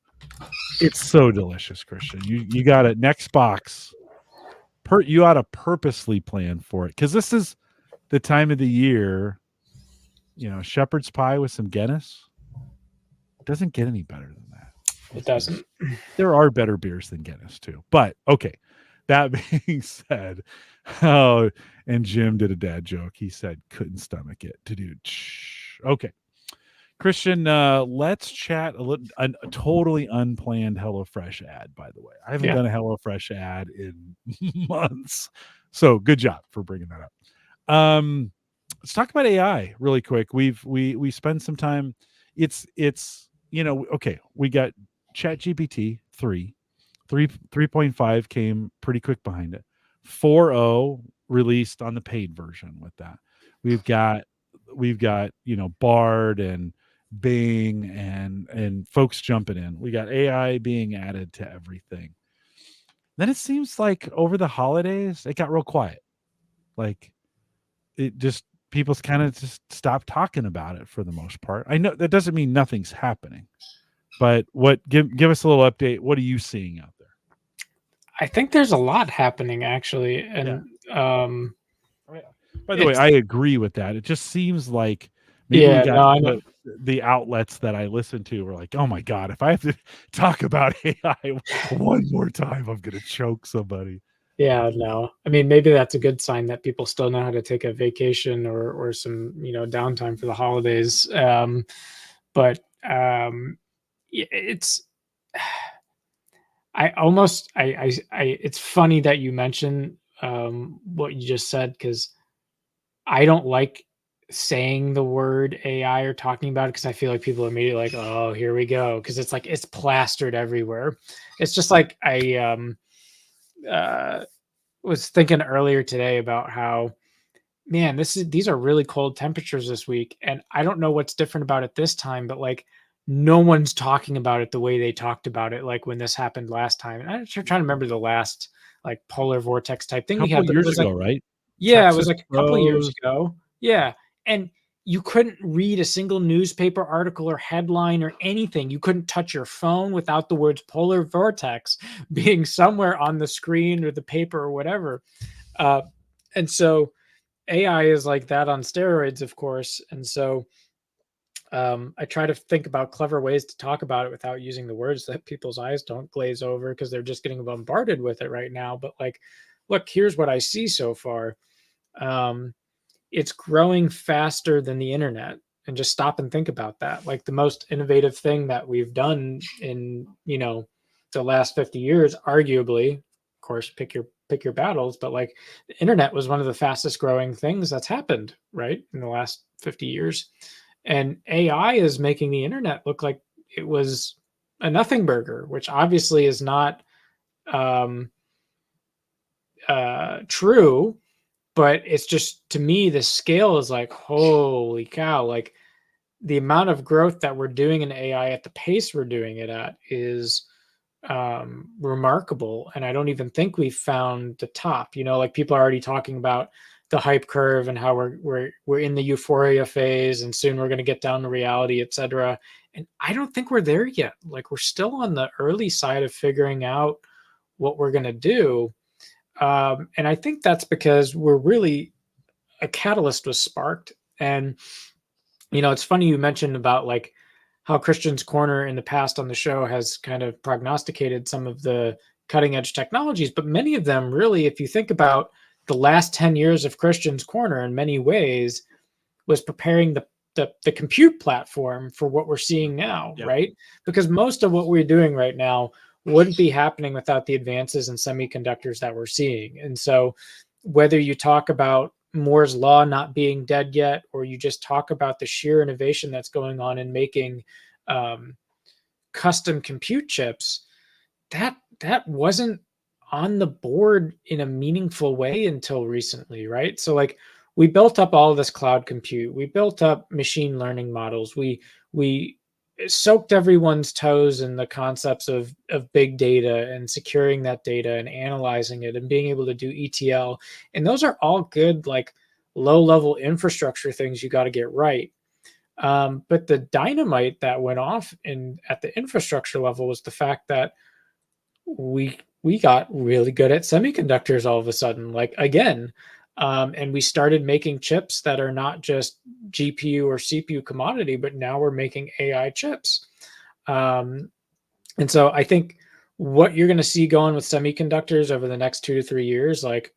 It's so delicious, Christian. You got it. Next box. You ought to purposely plan for it, because this is the time of the year. Shepherd's pie with some Guinness. It doesn't get any better than that. It doesn't. There are better beers than Guinness too. But okay. That being said, and Jim did a dad joke. He said couldn't stomach it. Okay. Christian, let's chat a totally unplanned HelloFresh ad, by the way. I haven't done a HelloFresh ad in months. So good job for bringing that up. Let's talk about AI really quick. We spend some time. It's okay. We got ChatGPT 3.5 came pretty quick behind it. 4.0 released on the paid version with that. We've got Bard and Bing and folks jumping in. We got AI being added to everything. Then it seems like over the holidays it got real quiet. Like it just people's kind of just stopped talking about it for the most part. I know that doesn't mean nothing's happening, but give us a little update. What are you seeing out there? I think there's a lot happening actually, and by the way, I agree with that. It just seems like maybe we got the outlets that I listen to were like, oh my God, if I have to talk about AI one more time, I'm going to choke somebody. Yeah, no. I mean, maybe that's a good sign that people still know how to take a vacation or some, downtime for the holidays. But it's, it's funny that you mentioned what you just said, because I don't like saying the word AI or talking about it, because I feel like people are immediately like, oh, here we go. Because it's like it's plastered everywhere. It's just like I was thinking earlier today about how, man, these are really cold temperatures this week. And I don't know what's different about it this time, but like no one's talking about it the way they talked about it like when this happened last time. And I'm trying to remember the last like polar vortex type thing we had. Years ago, right? Yeah, Texas, it was like a couple of years ago. Yeah. And you couldn't read a single newspaper article or headline or anything. You couldn't touch your phone without the words polar vortex being somewhere on the screen or the paper or whatever. And so AI is like that on steroids, of course. And so I try to think about clever ways to talk about it without using the words that people's eyes don't glaze over because they're just getting bombarded with it right now. But like, look, here's what I see so far. It's growing faster than the internet. And just stop and think about that. Like the most innovative thing that we've done in, the last 50 years, arguably, of course, pick your battles, but like the internet was one of the fastest growing things that's happened, right, in the last 50 years. And AI is making the internet look like it was a nothing burger, which obviously is not true. But it's just, to me, the scale is like, holy cow, like the amount of growth that we're doing in AI at the pace we're doing it at is remarkable. And I don't even think we've found the top. Like people are already talking about the hype curve and how we're in the euphoria phase and soon we're going to get down to reality, etc. And I don't think we're there yet. Like we're still on the early side of figuring out what we're going to do. And I think that's because a catalyst was sparked. And, it's funny you mentioned about like how Christian's Corner in the past on the show has kind of prognosticated some of the cutting edge technologies, but many of them really, if you think about the last 10 years of Christian's Corner in many ways, was preparing the compute platform for what we're seeing now, Yep. right? Because most of what we're doing right now wouldn't be happening without the advances in semiconductors that we're seeing. And so whether you talk about Moore's law not being dead yet, or you just talk about the sheer innovation that's going on in making custom compute chips, that wasn't on the board in a meaningful way until recently, right? So like we built up all of this cloud compute, we built up machine learning models, we soaked everyone's toes in the concepts of big data and securing that data and analyzing it and being able to do ETL. And those are all good, like low level infrastructure things you got to get right. But the dynamite that went off at the infrastructure level was the fact that we got really good at semiconductors all of a sudden, like again. And we started making chips that are not just GPU or CPU commodity, but now we're making AI chips. And so I think what you're going to see going with semiconductors over the next 2 to 3 years, like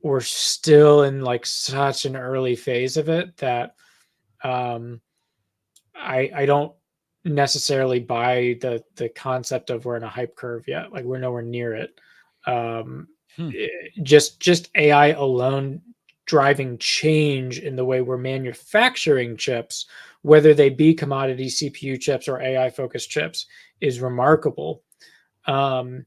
we're still in like such an early phase of it that I don't necessarily buy the concept of we're in a hype curve yet. Like we're nowhere near it. Just AI alone driving change in the way we're manufacturing chips, whether they be commodity CPU chips or AI focused chips, is remarkable. And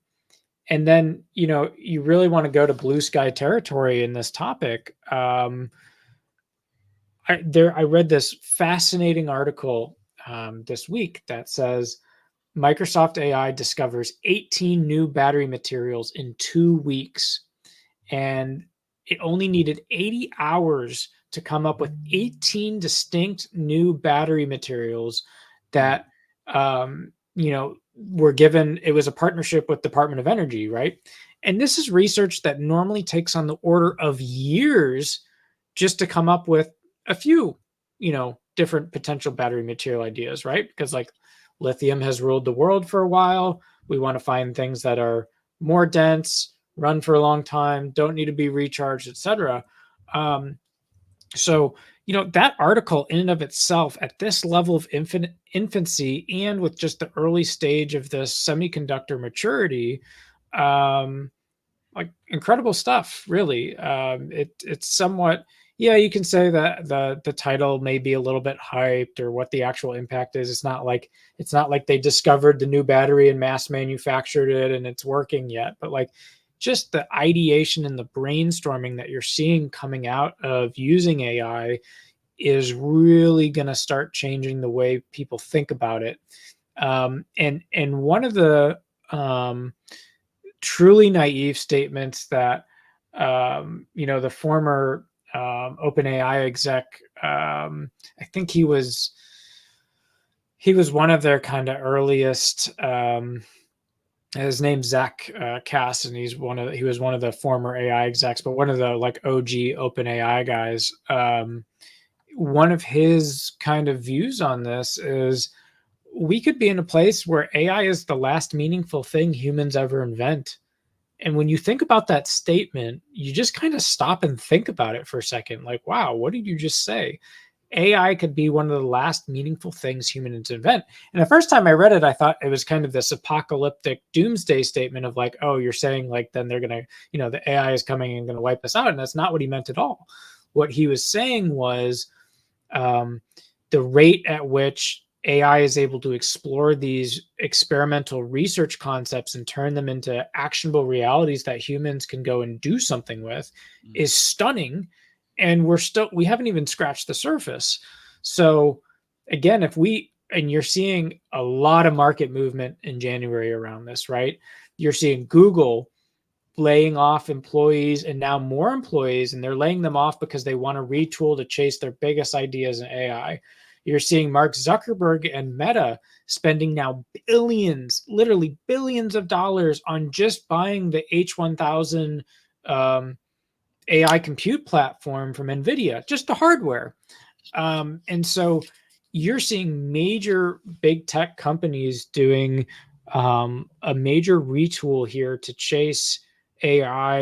then, you really want to go to blue sky territory in this topic. I read this fascinating article this week that says Microsoft AI discovers 18 new battery materials in 2 weeks, and it only needed 80 hours to come up with 18 distinct new battery materials that, were given. It was a partnership with Department of Energy, right? And this is research that normally takes on the order of years just to come up with a few, different potential battery material ideas, right? Because like lithium has ruled the world for a while. We want to find things that are more dense, run for a long time, don't need to be recharged, etc. So, that article in and of itself at this level of infancy and with just the early stage of the semiconductor maturity, like incredible stuff, really. It's somewhat, yeah, you can say that the title may be a little bit hyped or what the actual impact is. It's not like they discovered the new battery and mass manufactured it and it's working yet, but like just the ideation and the brainstorming that you're seeing coming out of using AI is really going to start changing the way people think about it. And one of the truly naive statements that the former OpenAI exec I think he was one of their kind of earliest. His name's Zach Cass, and he was one of the former AI execs, but one of the like OG open AI guys. One of his kind of views on this is we could be in a place where AI is the last meaningful thing humans ever invent. And when you think about that statement, you just kind of stop and think about it for a second. Like, wow, what did you just say? AI could be one of the last meaningful things humans invent. And the first time I read it, I thought it was kind of this apocalyptic doomsday statement of like, oh, you're saying like, then they're going to, the AI is coming and going to wipe us out. And that's not what he meant at all. What he was saying was the rate at which AI is able to explore these experimental research concepts and turn them into actionable realities that humans can go and do something with is stunning. And we haven't even scratched the surface. So again, and you're seeing a lot of market movement in January around this, right? You're seeing Google laying off employees and now more employees, and they're laying them off because they want to retool to chase their biggest ideas in AI. You're seeing Mark Zuckerberg and Meta spending now billions, literally billions of dollars on just buying the H1000 AI compute platform from NVIDIA, just the hardware. And so you're seeing major big tech companies doing a major retool here to chase AI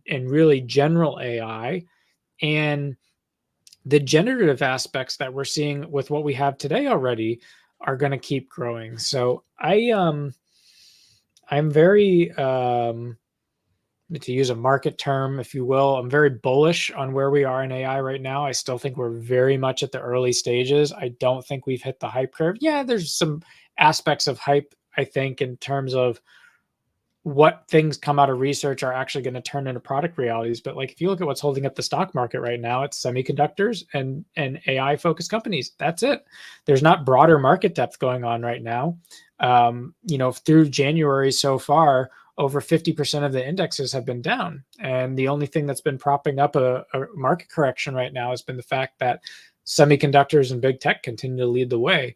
and really general AI. And the generative aspects that we're seeing with what we have today already are going to keep growing. So I'm very, to use a market term, if you will, I'm very bullish on where we are in AI right now. I still think we're very much at the early stages. I don't think we've hit the hype curve. Yeah, there's some aspects of hype, I think, in terms of what things come out of research are actually going to turn into product realities. But like, if you look at what's holding up the stock market right now, it's semiconductors and AI focused companies. That's it. There's not broader market depth going on right now. Through January so far, over 50% of the indexes have been down. And the only thing that's been propping up a market correction right now has been the fact that semiconductors and big tech continue to lead the way.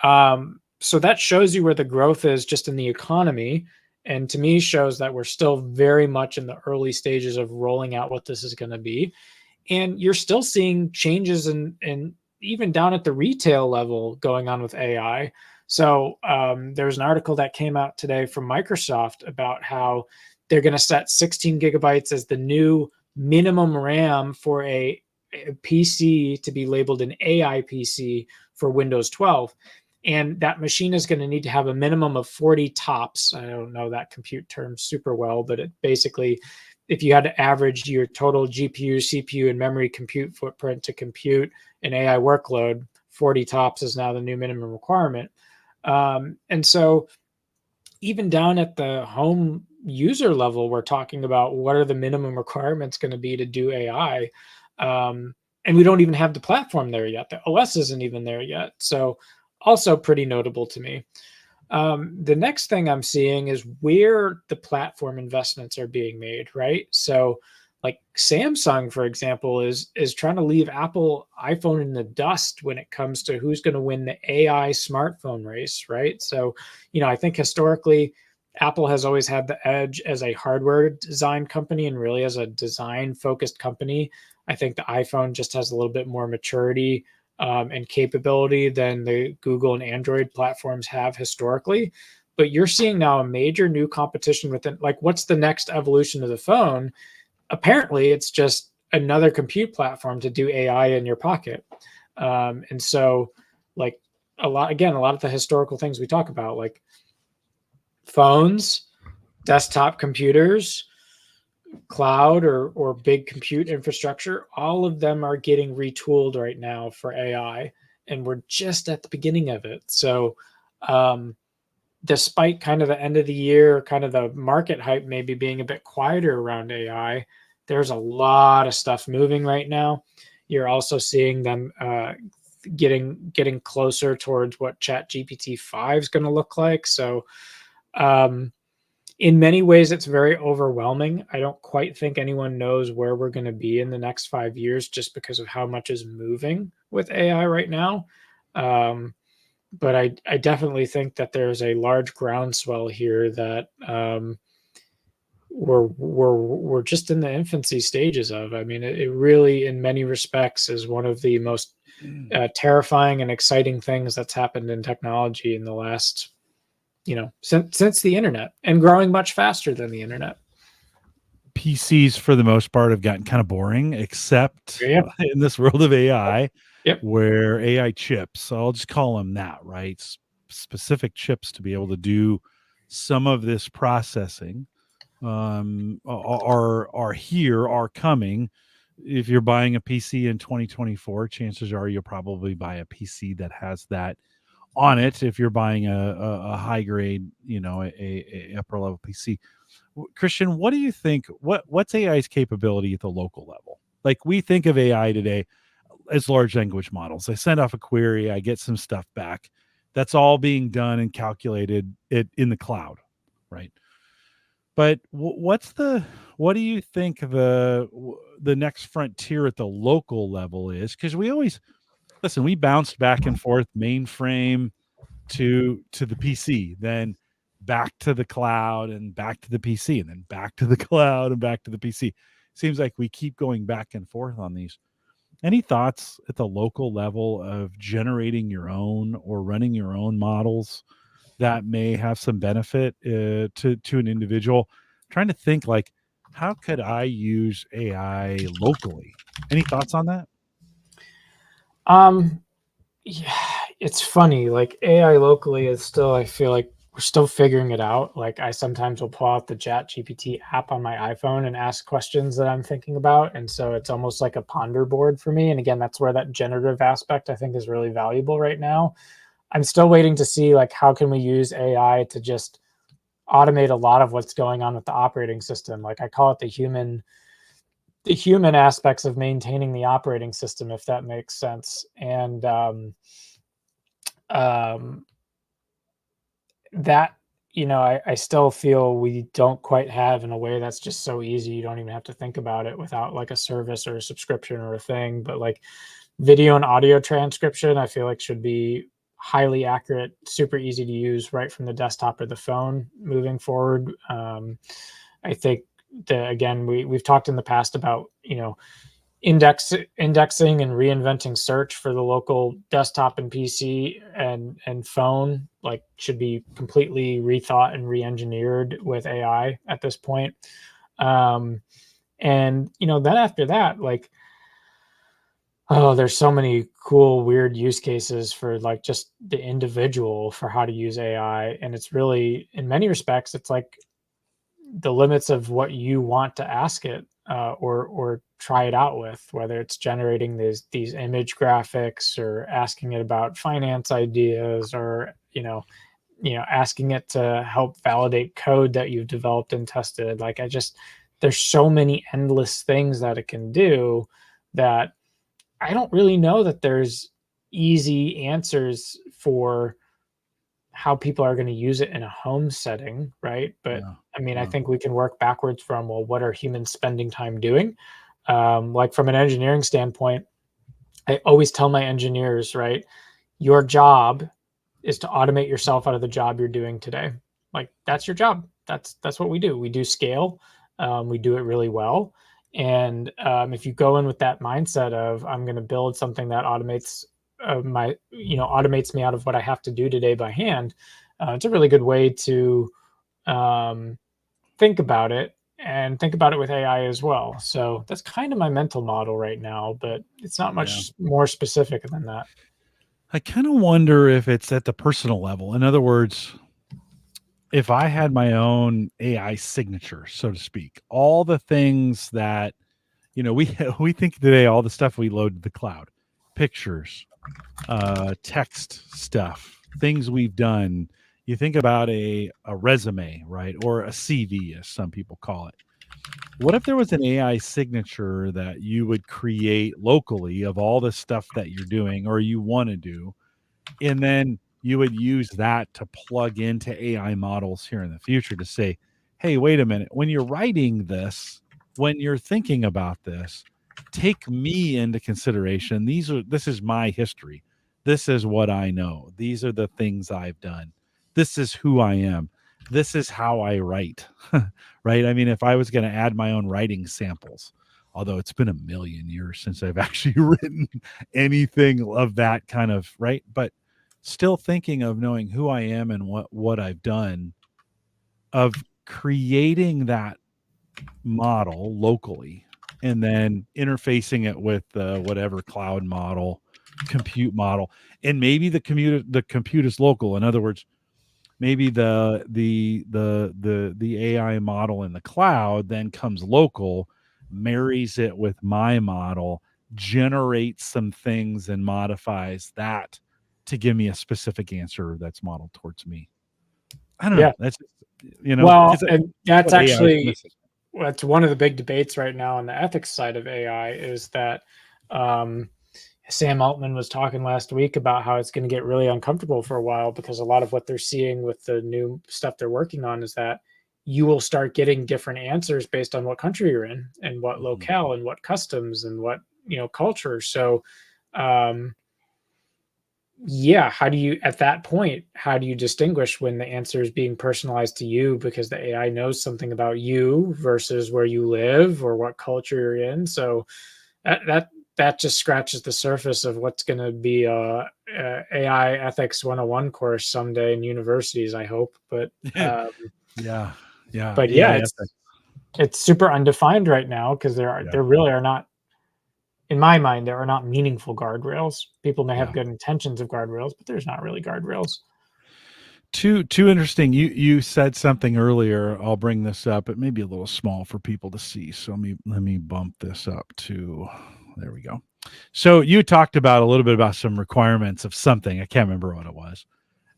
So that shows you where the growth is just in the economy. And to me shows that we're still very much in the early stages of rolling out what this is going to be. And you're still seeing changes in even down at the retail level going on with AI. So there's an article that came out today from Microsoft about how they're going to set 16 gigabytes as the new minimum RAM for a PC to be labeled an AI PC for Windows 12. And that machine is going to need to have a minimum of 40 tops. I don't know that compute term super well, but it basically, if you had to average your total GPU, CPU, and memory compute footprint to compute an AI workload, 40 tops is now the new minimum requirement. And so even down at the home user level, we're talking about what are the minimum requirements going to be to do AI. And we don't even have the platform there yet. The OS isn't even there yet. So also pretty notable to me. The next thing I'm seeing is where the platform investments are being made, right? So like Samsung, for example, is trying to leave Apple iPhone in the dust when it comes to who's going to win the AI smartphone race, right? So, I think historically, Apple has always had the edge as a hardware design company and really as a design focused company. I think the iPhone just has a little bit more maturity and capability than the Google and Android platforms have historically. But you're seeing now a major new competition within, like, what's the next evolution of the phone? Apparently, it's just another compute platform to do AI in your pocket. And so, like, a lot of the historical things we talk about, like phones, desktop computers, cloud or big compute infrastructure, all of them are getting retooled right now for AI, and we're just at the beginning of it. So despite kind of the end of the year, kind of the market hype maybe being a bit quieter around AI, there's a lot of stuff moving right now. You're also seeing them getting closer towards what ChatGPT 5 is going to look like. So in many ways, it's very overwhelming. I don't quite think anyone knows where we're going to be in the next 5 years just because of how much is moving with AI right now. But I definitely think that there's a large groundswell here that we're just in the infancy stages of. I mean, it really, in many respects, is one of the most terrifying and exciting things that's happened in technology in the last, since the internet, and growing much faster than the internet. PCs for the most part have gotten kind of boring, except Yeah. in this world of AI, Yep. where AI chips, I'll just call them that, right? Specific chips to be able to do some of this processing are coming. If you're buying a PC in 2024, chances are you'll probably buy a PC that has that on it. If you're buying a high grade, a upper level PC. Christian, what do you think? What's AI's capability at the local level? Like, we think of AI today as large language models. I send off a query, I get some stuff back. That's all being done and calculated in the cloud, right? But what do you think the next frontier at the local level is? Because we bounced back and forth, mainframe to the PC, then back to the cloud and back to the PC, and then back to the cloud and back to the PC. Seems like we keep going back and forth on these. Any thoughts at the local level of generating your own or running your own models that may have some benefit to an individual? Trying to think, like, how could I use AI locally? Any thoughts on that? Yeah, it's funny. Like, AI locally is still, I feel like we're still figuring it out. Like, I sometimes will pull out the Chat GPT app on my iPhone and ask questions that I'm thinking about. And so it's almost like a ponder board for me. And again, that's where that generative aspect I think is really valuable right now. I'm still waiting to see, like, how can we use AI to just automate a lot of what's going on with the operating system. Like, I call it the human aspects of maintaining the operating system, if that makes sense. And um, that, I still feel we don't quite have in a way that's just so easy. You don't even have to think about it without like a service or a subscription or a thing. But like video and audio transcription, I feel like should be highly accurate, super easy to use right from the desktop or the phone moving forward. I think that, again, we've talked in the past about, indexing and reinventing search for the local desktop and PC and phone, like, should be completely rethought and re-engineered with AI at this point. And then after that, like, oh, there's so many cool, weird use cases for like just the individual for how to use AI. And it's really, in many respects, it's like the limits of what you want to ask it, or try it out with, whether it's generating these image graphics or asking it about finance ideas, or asking it to help validate code that you've developed and tested. Like, there's so many endless things that it can do that I don't really know that there's easy answers for how people are going to use it in a home setting, right? But Yeah, I mean, I yeah, think we can work backwards from, well, what are humans spending time doing? Like, from an engineering standpoint, I always tell my engineers, right, your job is to automate yourself out of the job you're doing today. Like, that's your job. That's what we do. We do scale. We do it really well. And if you go in with that mindset of, I'm going to build something that automates automates me out of what I have to do today by hand, it's a really good way to um, think about it, and think about it with AI as well. So that's kind of my mental model right now, but it's not yeah. much more specific than that. I kind of wonder if it's at the personal level. In other words, if I had my own AI signature, so to speak, all the things that we we think today, all the stuff we load to the cloud, pictures, text stuff, things we've done. You think about a resume, right, or a CV, as some people call it. What if there was an AI signature that you would create locally of all the stuff that you're doing or you want to do, and then you would use that to plug into AI models here in the future to say, hey, wait a minute, when you're writing this, when you're thinking about this, take me into consideration. This is my history. This is what I know. These are the things I've done. This is who I am. This is how I write. Right? I mean, if I was going to add my own writing samples, although it's been a million years since I've actually written anything of that kind of, right? But still thinking of knowing who I am and what I've done, of creating that model locally and then interfacing it with whatever cloud model, compute model, and maybe the compute is local. In other words, maybe the AI model in the cloud then comes local, marries it with my model, generates some things and modifies that to give me a specific answer that's modeled towards me. I don't know. That's, well, and that's actually that's one of the big debates right now on the ethics side of AI is that Sam Altman was talking last week about how it's going to get really uncomfortable for a while, because a lot of what they're seeing with the new stuff they're working on is that you will start getting different answers based on what country you're in and what locale and what customs and what, culture. So, how do you, at that point, how do you distinguish when the answer is being personalized to you because the AI knows something about you versus where you live or what culture you're in? So that just scratches the surface of what's going to be a AI ethics 101 course someday in universities, I hope. But yeah. But it's super undefined right now because there really are not, in my mind, there are not meaningful guardrails. People may have good intentions of guardrails, but there's not really guardrails. Too interesting. You said something earlier. I'll bring this up. It may be a little small for people to see, so let me bump this up to. There we go. So you talked about a little bit about some requirements of something. I can't remember what it was.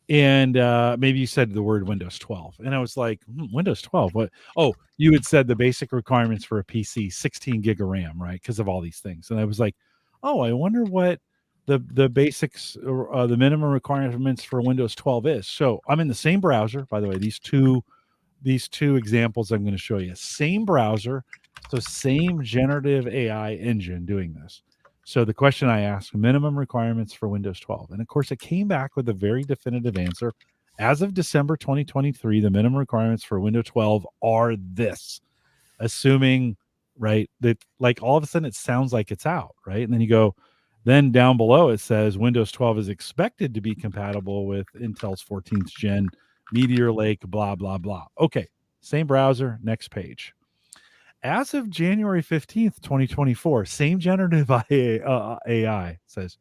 And maybe you said the word Windows 12. And I was like, Windows 12? What? Oh, you had said the basic requirements for a PC, 16 gig of RAM, right? Because of all these things. And I was like, oh, I wonder what the basics, the minimum requirements for Windows 12 is. So I'm in the same browser. By the way, these two examples I'm going to show you. Same browser. So same generative AI engine doing this. So the question I asked, minimum requirements for Windows 12. And of course, it came back with a very definitive answer. As of December 2023, the minimum requirements for Windows 12 are this, assuming, right, that like all of a sudden it sounds like it's out, right? And then you go, then down below it says Windows 12 is expected to be compatible with Intel's 14th gen Meteor Lake, blah, blah, blah. Okay, same browser, next page. As of January 15th, 2024, same generative AI says,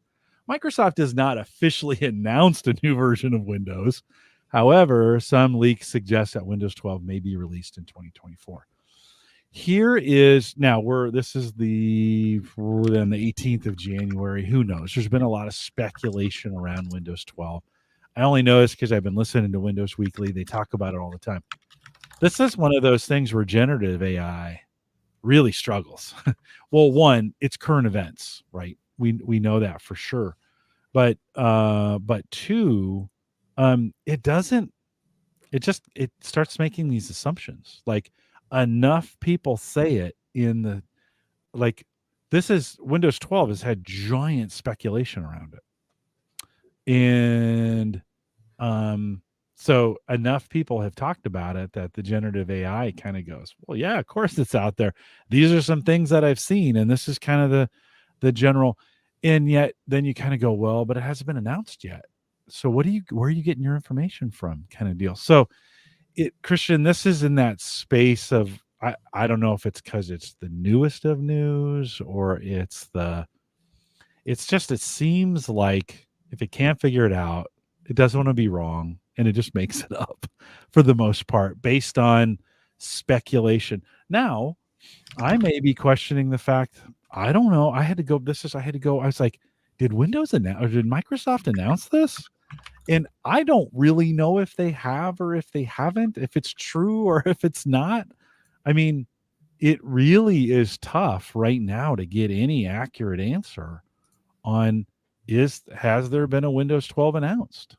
Microsoft has not officially announced a new version of Windows. However, some leaks suggest that Windows 12 may be released in 2024. Here is now this is the 18th of January. Who knows? There's been a lot of speculation around Windows 12. I only know this because I've been listening to Windows Weekly. They talk about it all the time. This is one of those things where generative AI really struggles. Well, one, it's current events, right? We know that for sure. But two, it starts making these assumptions. Like enough people say it in the, like, this is Windows 12 has had giant speculation around it. And so enough people have talked about it that the generative AI kind of goes, well, yeah, of course it's out there. These are some things that I've seen, and this is kind of the general. And yet then you kind of go, well, but it hasn't been announced yet. So where are you getting your information from, kind of deal? So Christian, this is in that space of I don't know if it's because it's the newest of news or it seems like if it can't figure it out, it doesn't want to be wrong, and it just makes it up for the most part based on speculation. Now, I may be questioning the fact, I don't know. I was like, did Microsoft announce this? And I don't really know if they have or if they haven't, if it's true or if it's not. I mean, it really is tough right now to get any accurate answer on has there been a Windows 12 announced?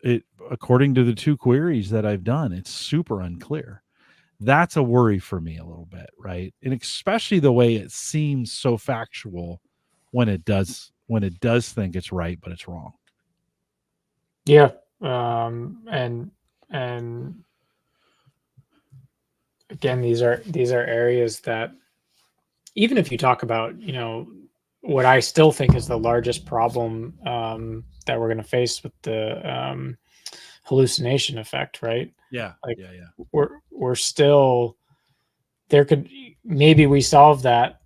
It, according to the two queries that I've done, it's super unclear. That's a worry for me a little bit, right? And especially the way it seems so factual when it does think it's right, but it's wrong. Yeah. And again, these are areas that, even if you talk about, what I still think is the largest problem, that we're going to face with the hallucination effect, right? Yeah. Like, Yeah. Yeah. we're still there. Could maybe we solve that,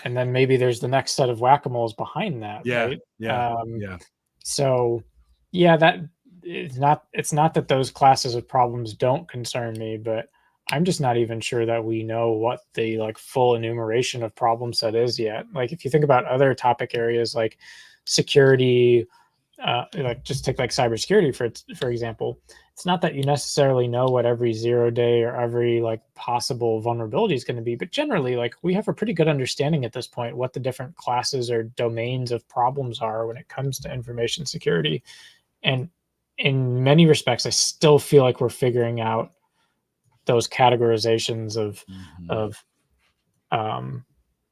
and then maybe there's the next set of whack-a-moles behind that, Yeah. right? Yeah. Yeah. So yeah, that it's not that those classes of problems don't concern me, but I'm just not even sure that we know what the like full enumeration of problem set is yet. Like if you think about other topic areas like security, like just take like cybersecurity for example, it's not that you necessarily know what every 0 day or every like possible vulnerability is going to be, but generally like we have a pretty good understanding at this point what the different classes or domains of problems are when it comes to information security. And in many respects, I still feel like we're figuring out those categorizations of Mhm. of um,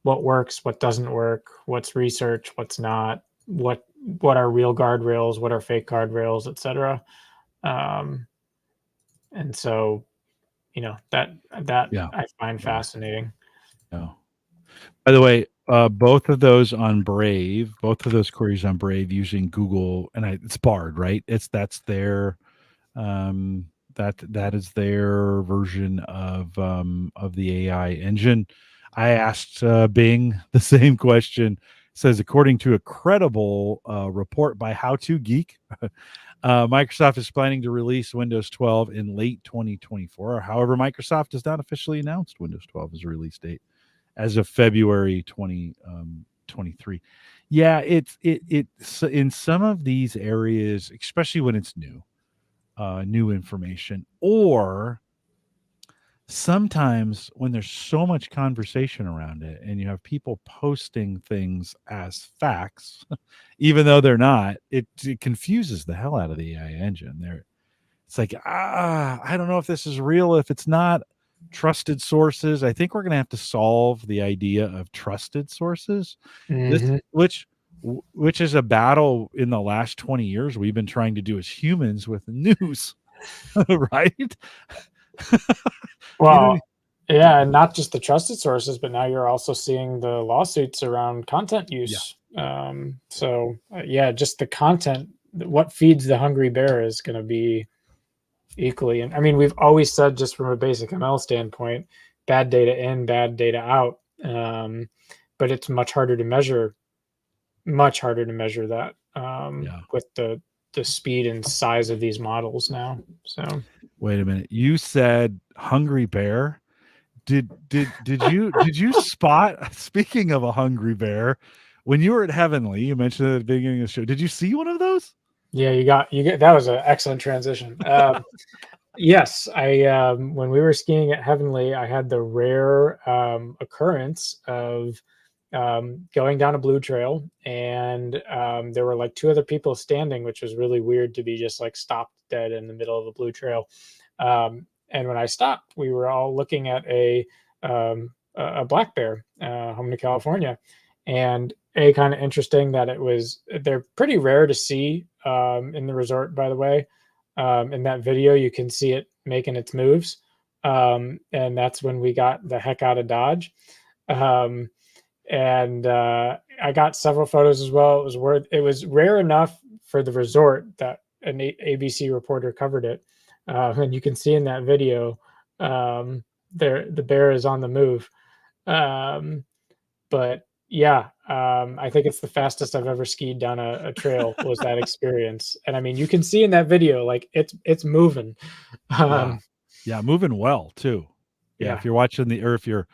what works, what doesn't work, what's research, what's not, what are real guardrails, what are fake guardrails, etc. Um, and so, that Yeah. I find Yeah. fascinating. Yeah. By the way, both of those on Brave, both of those queries on Brave using Google, and it's Bard, right? That's their that is their version of the AI engine. I asked Bing the same question. It says according to a credible report by How to Geek, Microsoft is planning to release Windows 12 in late 2024. However, Microsoft has not officially announced Windows 12 as a release date as of February 2023. Yeah, it's in some of these areas, especially when it's new information, or sometimes when there's so much conversation around it and you have people posting things as facts, even though they're not, it confuses the hell out of the AI engine. It's like, I don't know if this is real, if it's not. Trusted sources. I think we're going to have to solve the idea of trusted sources. This, Hmm. which is a battle in the last 20 years we've been trying to do as humans with news, right? you know, Well, yeah, and not just the trusted sources, but now you're also seeing the lawsuits around content yeah, use. So yeah, just the content, what feeds the hungry bear is going to be equally. And I mean, we've always said, just from a basic ML standpoint, bad data in, bad data out. But it's much harder to measure that, yeah. with the speed and size of these models now. So Wait a minute. You said hungry bear. Did you spot? Speaking of a hungry bear, when you were at Heavenly, you mentioned it at the beginning of the show. Did you see one of those? yeah, you get that was an excellent transition. Yes, I when we were skiing at Heavenly, I had the rare occurrence of going down a blue trail, and there were like two other people standing, which was really weird to be just like stopped dead in the middle of a blue trail. And when I stopped, we were all looking at a black bear home to California, and a kind of interesting that they're pretty rare to see in the resort, by the way. In that video, you can see it making its moves. And that's when we got the heck out of Dodge. Um, and I got several photos as well. It was rare enough for the resort that an ABC reporter covered it. And you can see in that video, the bear is on the move. Um, but yeah, I think it's the fastest I've ever skied down a trail was that experience. And I mean, you can see in that video, like it's moving. Yeah. Um, Yeah, moving well too. Yeah, yeah. if you're watching or if you're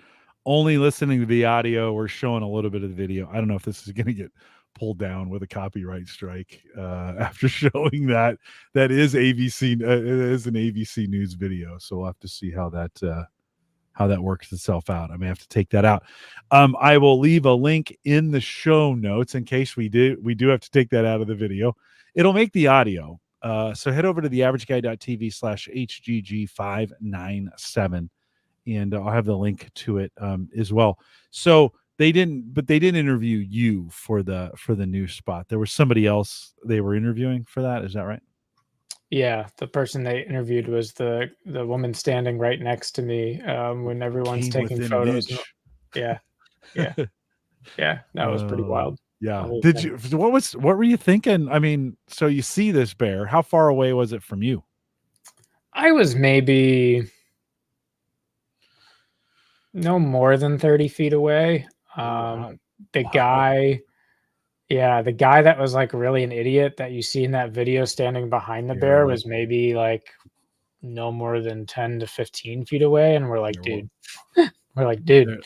only listening to the audio, we're showing a little bit of the video. I don't know if this is going to get pulled down with a copyright strike after showing that. That is ABC. It is an ABC News video, so we'll have to see how that works itself out. I may have to take that out. I will leave a link in the show notes in case we do have to take that out of the video. It'll make the audio. So head over to theaverageguy.tv/HGG597 and I'll have the link to it as well. So they didn't interview you for the new spot. There was somebody else they were interviewing for that. Is that right? Yeah, the person they interviewed was the woman standing right next to me when everyone's Came taking within an photos. inch. Yeah, yeah, yeah. That was pretty wild. The Yeah. whole Did thing. you? What were you thinking? I mean, so you see this bear. How far away was it from you? I was maybe no more than 30 feet away. Oh wow. The Wow. guy, yeah, the guy that was like really an idiot that you see in that video standing behind the bear You're was maybe like no more than 10 to 15 feet away. And you're we're like, dude, there-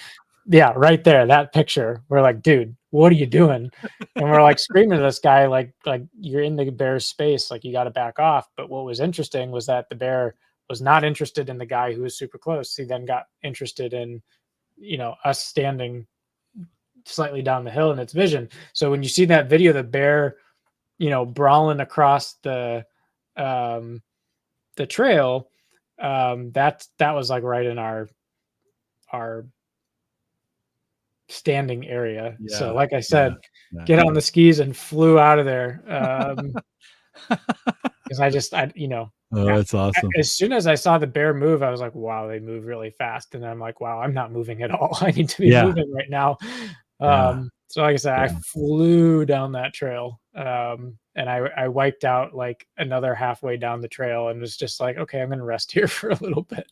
yeah, right there, that picture. We're like, dude, what are you doing? And we're like screaming to this guy, like you're in the bear's space, like you got to back off. But what was interesting was that the bear was not interested in the guy who was super close. He then got interested in, us standing slightly down the hill in its vision. So when you see that video, the bear, brawling across um the trail, that was like right in our standing area. So Yeah. like I Yeah. said, Yeah. get on the skis and flew out of there. Because Oh, that's awesome. as soon as I saw the bear move, I was like, wow, they move really fast. And I'm like, wow, I'm not moving at all. I need to be Yeah. moving right now. Yeah. So like I said, I Yeah. flew down that trail. And I wiped out like another halfway down the trail and was just like, okay, I'm gonna rest here for a little bit.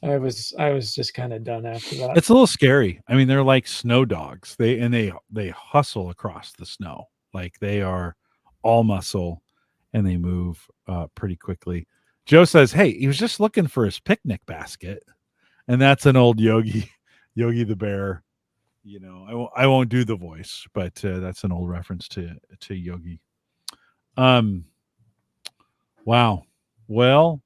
I was just kind of done after that. It's a little scary. I mean, they're like snow dogs. They hustle across the snow. Like they are all muscle and they move pretty quickly. Joe says, "Hey, he was just looking for his picnic basket." And that's an old Yogi, Yogi the bear. I won't do the voice, but that's an old reference to Yogi. Um wow. Well,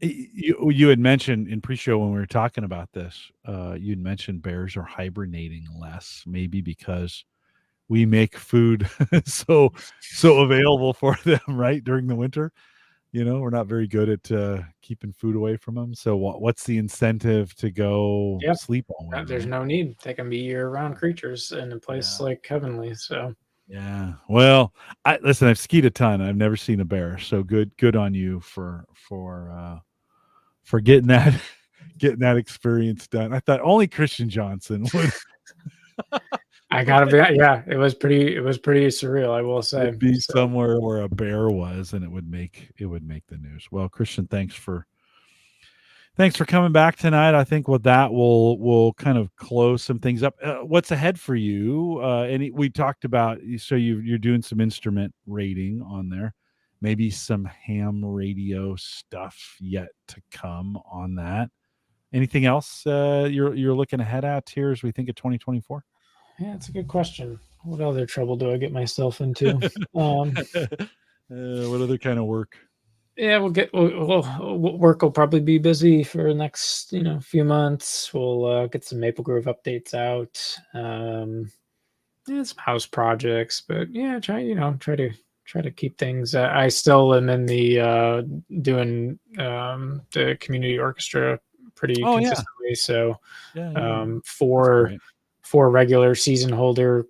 you had mentioned in pre-show when we were talking about this, you'd mentioned bears are hibernating less, maybe because we make food so available for them, right, during the winter. We're not very good at keeping food away from them. So what's the incentive to go Yep. sleep all winter, There's right? no need. They can be year-round creatures in a place Yeah. like Heavenly. So Yeah. Well, listen, I've skied a ton. I've never seen a bear. So good on you for getting that getting that experience done. I thought only Christian Johnson would I gotta be, yeah, it was pretty surreal, I will say. would be So somewhere where a bear was, and it would make the news. Well, Christian, thanks for coming back tonight. I think with that we'll kind of close some things up. What's ahead for you? We talked about, so you're doing some instrument rating on there, maybe some ham radio stuff yet to come on that. Anything else you're looking ahead at here as we think of 2024? yeah, it's a good question. What other trouble do I get myself into? Um, What other kind of work? yeah, work will probably be busy for the next few months. We'll get some Maple Grove updates out. Yeah, some house projects, but yeah, try to keep things. I still am in the doing the community orchestra pretty Oh yeah, consistently. So yeah. That's four great. four regular season holder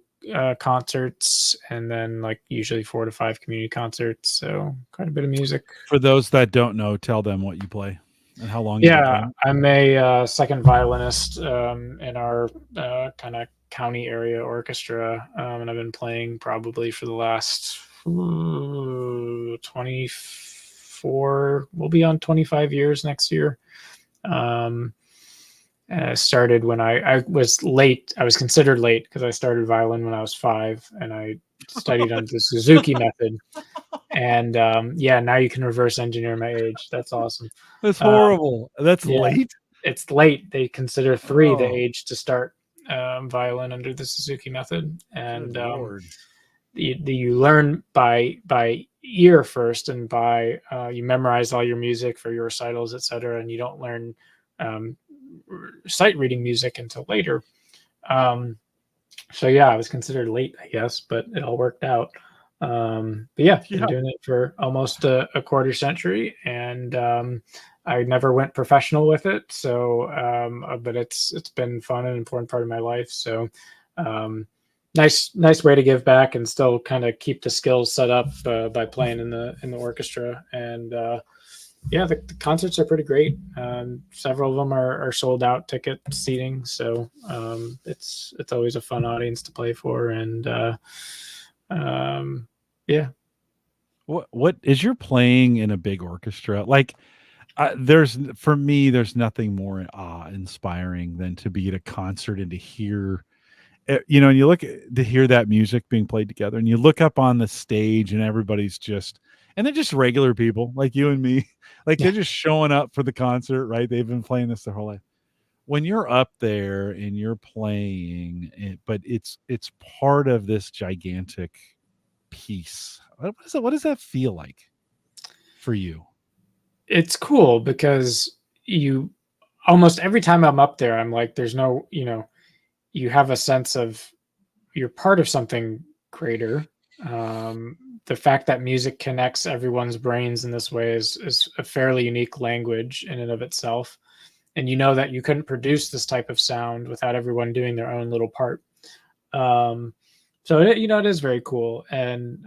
concerts, and then like usually 4 to 5 community concerts. So quite a bit of music. For those that don't know, tell them what you play and how long you've been Yeah, playing. I'm a second violinist in our kind of county area orchestra, and I've been playing probably for the last 24. We'll be on 25 years next year. And I started when I was late. I was considered late because I started violin when I was 5, and I studied under the Suzuki method. And yeah, now you can reverse engineer my age. That's awesome. That's Um, horrible. That's yeah, late. it's late. They consider 3 the Oh, age to start violin under the Suzuki method, good and lord. you learn by ear first, and by you memorize all your music for your recitals, etc., and you don't learn um, sight reading music until later. Um, so yeah, I was considered late, I guess, but it all worked out. But yeah, been Yeah. doing it for almost a quarter century, and I never went professional with it, so but it's been fun and an important part of my life. So nice way to give back and still kind of keep the skills set up by playing in the orchestra. And yeah, the concerts are pretty great. Several of them are sold out ticket seating, so it's always a fun audience to play for. And yeah. What is your playing in a big orchestra? Like, there's for me, there's nothing more awe-inspiring than to be at a concert and to hear, and you to hear that music being played together, and you look up on the stage, and everybody's and they're just regular people like you and me, like Yeah. they're just showing up for the concert, right? They've been playing this their whole life. When you're up there and you're playing, but it's part of this gigantic piece. What does that feel like for you? It's cool because you almost every time I'm up there, I'm like, there's no, you have a sense of you're part of something greater. Um, the fact that music connects everyone's brains in this way is a fairly unique language in and of itself. And you know that you couldn't produce this type of sound without everyone doing their own little part. So it is very cool. And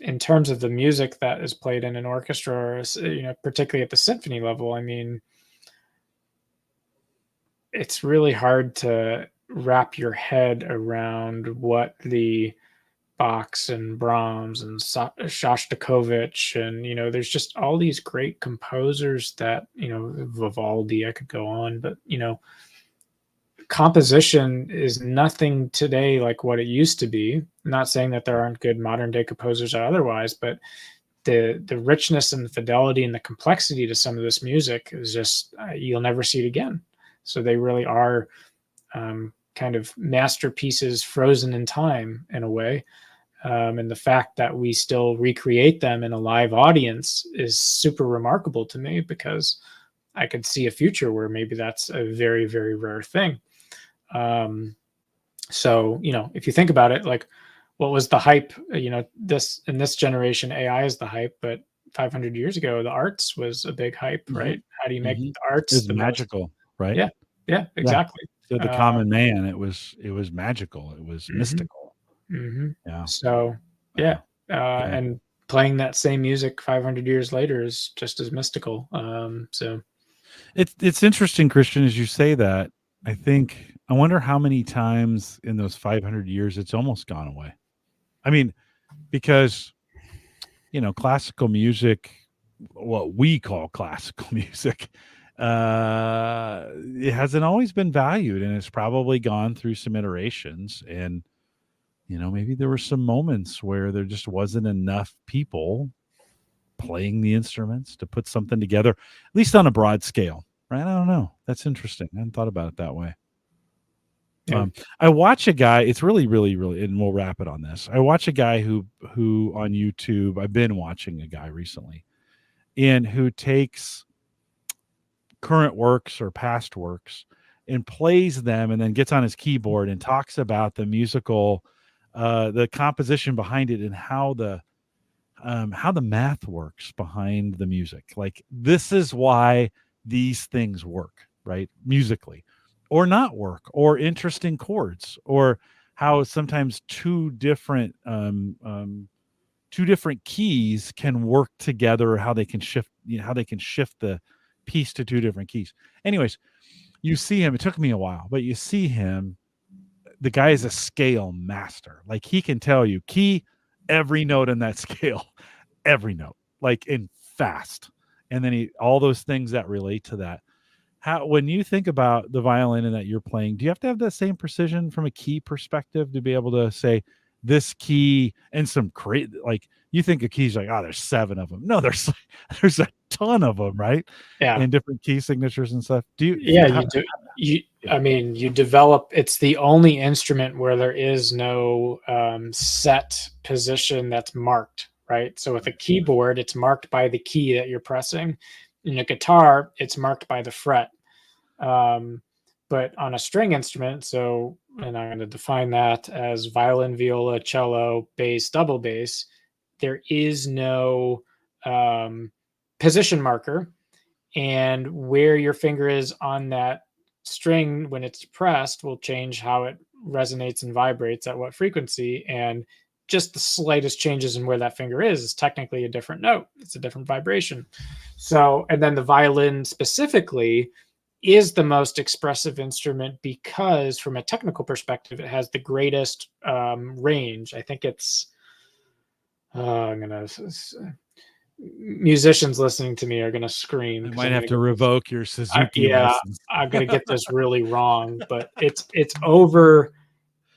in terms of the music that is played in an orchestra, or particularly at the symphony level, I mean, it's really hard to wrap your head around what the Bachs and Brahms and Shostakovich and there's just all these great composers that Vivaldi. I could go on, but composition is nothing today like what it used to be. I'm not saying that there aren't good modern day composers or otherwise, but the richness and the fidelity and the complexity to some of this music is just you'll never see it again. So they really are kind of masterpieces frozen in time in a way. And the fact that we still recreate them in a live audience is super remarkable to me, because I could see a future where maybe that's a very, very rare thing. So, if you think about it, like what was the hype, this in this generation, AI is the hype, but 500 years ago, the arts was a big hype, right? How do you make the arts It's the most? magical, right? Yeah. Yeah, Yeah. exactly. To the common man, it was magical. It was Mhm. mystical. Mhm. Yeah. So, Uh, yeah, yeah. and playing that same music 500 years later is just as mystical. So It's interesting, Christian, as you say that. I wonder how many times in those 500 years it's almost gone away. I mean, because classical music, what we call classical music, it hasn't always been valued, and it's probably gone through some iterations. And maybe there were some moments where there just wasn't enough people playing the instruments to put something together, at least on a broad scale, right? I don't know. That's interesting. I hadn't thought about it that way. yeah. I watch a guy. It's really, really, really, and we'll wrap it on this. I watch a guy who on YouTube. I've been watching a guy recently, and who takes current works or past works and plays them, and then gets on his keyboard and talks about the musical, the composition behind it, and how the math works behind the music. Like, this is why these things work, right? Musically, or not work, or interesting chords, or how sometimes two different keys can work together, how they can shift, how they can shift the piece to two different keys. Anyways, you see him. It took me a while, but you see him. The guy is a scale master. Like, he can tell you key every note in that scale, every note, like, in fast. And then all those things that relate to that. How, when you think about the violin and that you're playing, do you have to have that same precision from a key perspective to be able to say this key and some like, you think of keys like, oh, there's 7 of them. No, there's a ton of them, right? Yeah. And different key signatures and stuff. Yeah, you do. I mean, you develop. It's the only instrument where there is no set position that's marked, right? So with a keyboard, it's marked by the key that you're pressing. In a guitar, it's marked by the fret. Um, but on a string instrument, and I'm going to define that as violin, viola, cello, bass, double bass. There is no um, position marker, and where your finger is on that string when it's pressed will change how it resonates and vibrates at what frequency. And just the slightest changes in where that finger is technically a different note. It's a different vibration. So, and then the violin specifically is the most expressive instrument because, from a technical perspective, it has the greatest range. I think it's. I'm gonna. Musicians listening to me are gonna scream. I 'Cause might I'm have gonna to get this. revoke your Suzuki Yeah, license. I'm gonna get this really wrong, but it's over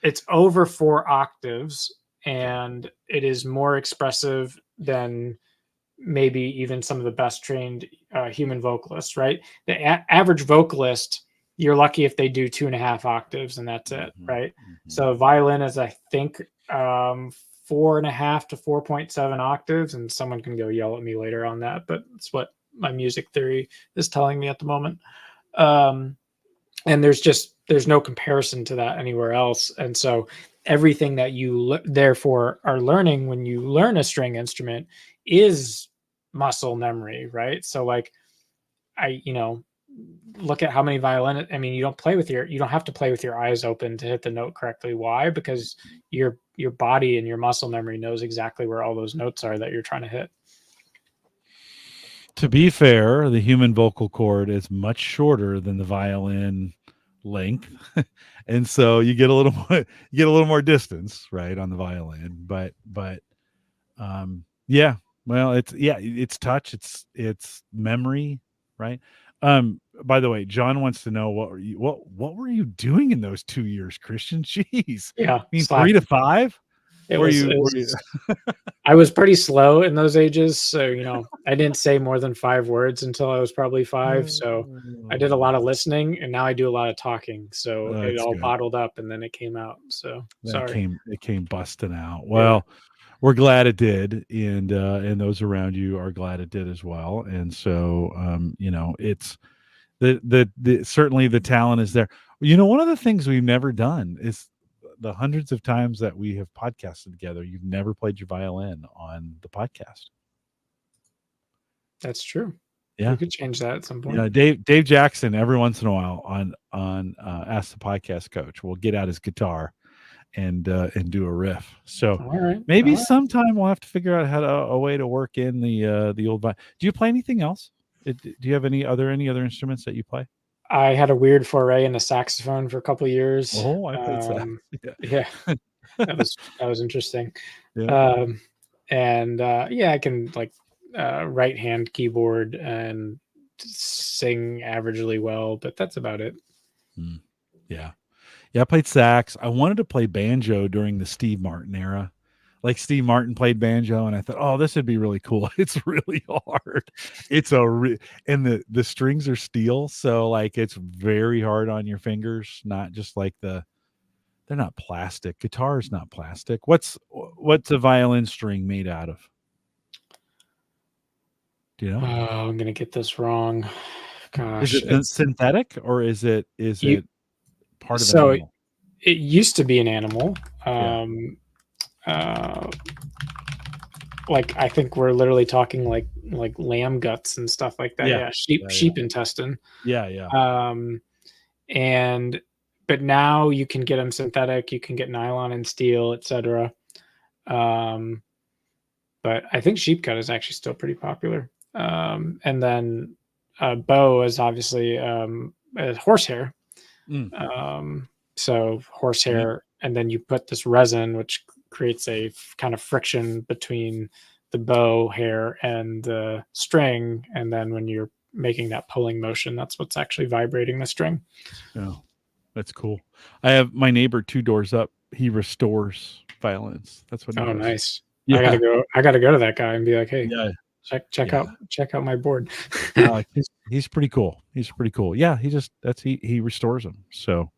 4 octaves, and it is more expressive than maybe even some of the best trained human vocalists, right? The average vocalist, you're lucky if they do 2.5 octaves and that's it, right? So violin is, I think, 4.5 to 4.7 octaves, and someone can go yell at me later on that, but it's what my music theory is telling me at the moment. And there's no comparison to that anywhere else. And so everything that you therefore are learning when you learn a string instrument is muscle memory, right? So like look at how many violin. I mean, you don't have to play with your eyes open to hit the note correctly. Why? Because your body and your muscle memory knows exactly where all those notes are that you're trying to hit. To be fair, the human vocal cord is much shorter than the violin length, and so you get a little more distance, right, on the violin. But yeah, well, it's touch, it's memory, right? By the way, John wants to know what were you doing in those 2 years, Christian? Jeez, Yeah, I mean 3 to 5. Were you? I was pretty slow in those ages, so I didn't say more than 5 words until I was probably 5. So I did a lot of listening, and now I do a lot of talking. So it all Good. bottled up, and then it came out. So sorry, it came busting out. Well, yeah. We're glad it did, and those around you are glad it did as well. And so it's the certainly the talent is there. One of the things we've never done is the hundreds of times that we have podcasted together, you've never played your violin on the podcast. That's true. Yeah, we could change that at some point. Yeah, Dave Jackson every once in a while on Ask the Podcast Coach will get out his guitar and do a riff. So maybe sometime we'll have to figure out a way to work in the old violin. Do you play anything else? Do you have any other instruments that you play? I had a weird foray into saxophone for a couple of years. Oh, I played sax. Yeah, that was interesting. Yeah. I can right hand keyboard and sing averagely well, but that's about it. Yeah, I played sax. I wanted to play banjo during the Steve Martin era. Like Steve Martin played banjo, and I thought, oh, this would be really cool. It's really hard. It's and the strings are steel, so like it's very hard on your fingers. Not just like they're not plastic. Guitar is not plastic. What's a violin string made out of? Do you know? Oh, I'm gonna get this wrong. Gosh, is it synthetic or is it part of an animal? It used to be an animal. Like I think we're literally talking like lamb guts and stuff like that. Yeah, sheep intestine. Yeah. But now you can get them synthetic. You can get nylon and steel, etc. But I think sheep gut is actually still pretty popular. And then bow is obviously horsehair. So horsehair, and then you put this resin, which creates a kind of friction between the bow hair and the string. And then when you're making that pulling motion, that's what's actually vibrating the string. Oh, that's cool. I have my neighbor 2 doors up. He restores violins. That's what he does. Nice. Yeah. I gotta go to that guy and be like, hey, check out my board. He's pretty cool. Yeah, he restores them. So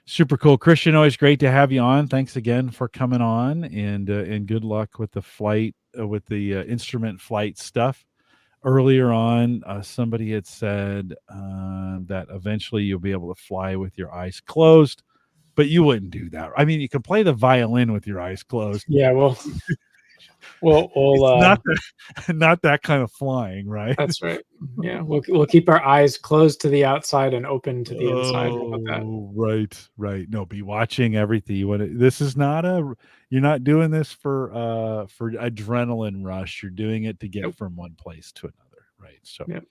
super cool. Christian, always great to have you on. Thanks again for coming on, and good luck with the flight, with the instrument flight stuff. Earlier on, somebody had said that eventually you'll be able to fly with your eyes closed, but you wouldn't do that. I mean, you can play the violin with your eyes closed. Yeah, well, It's we'll not that kind of flying, right? that's right. Yeah, we'll keep our eyes closed to the outside and open to the inside. How about that? Oh, right. No, be watching everything. This is not you're not doing this for adrenaline rush. You're doing it to get Nope. from one place to another, right? So Yep.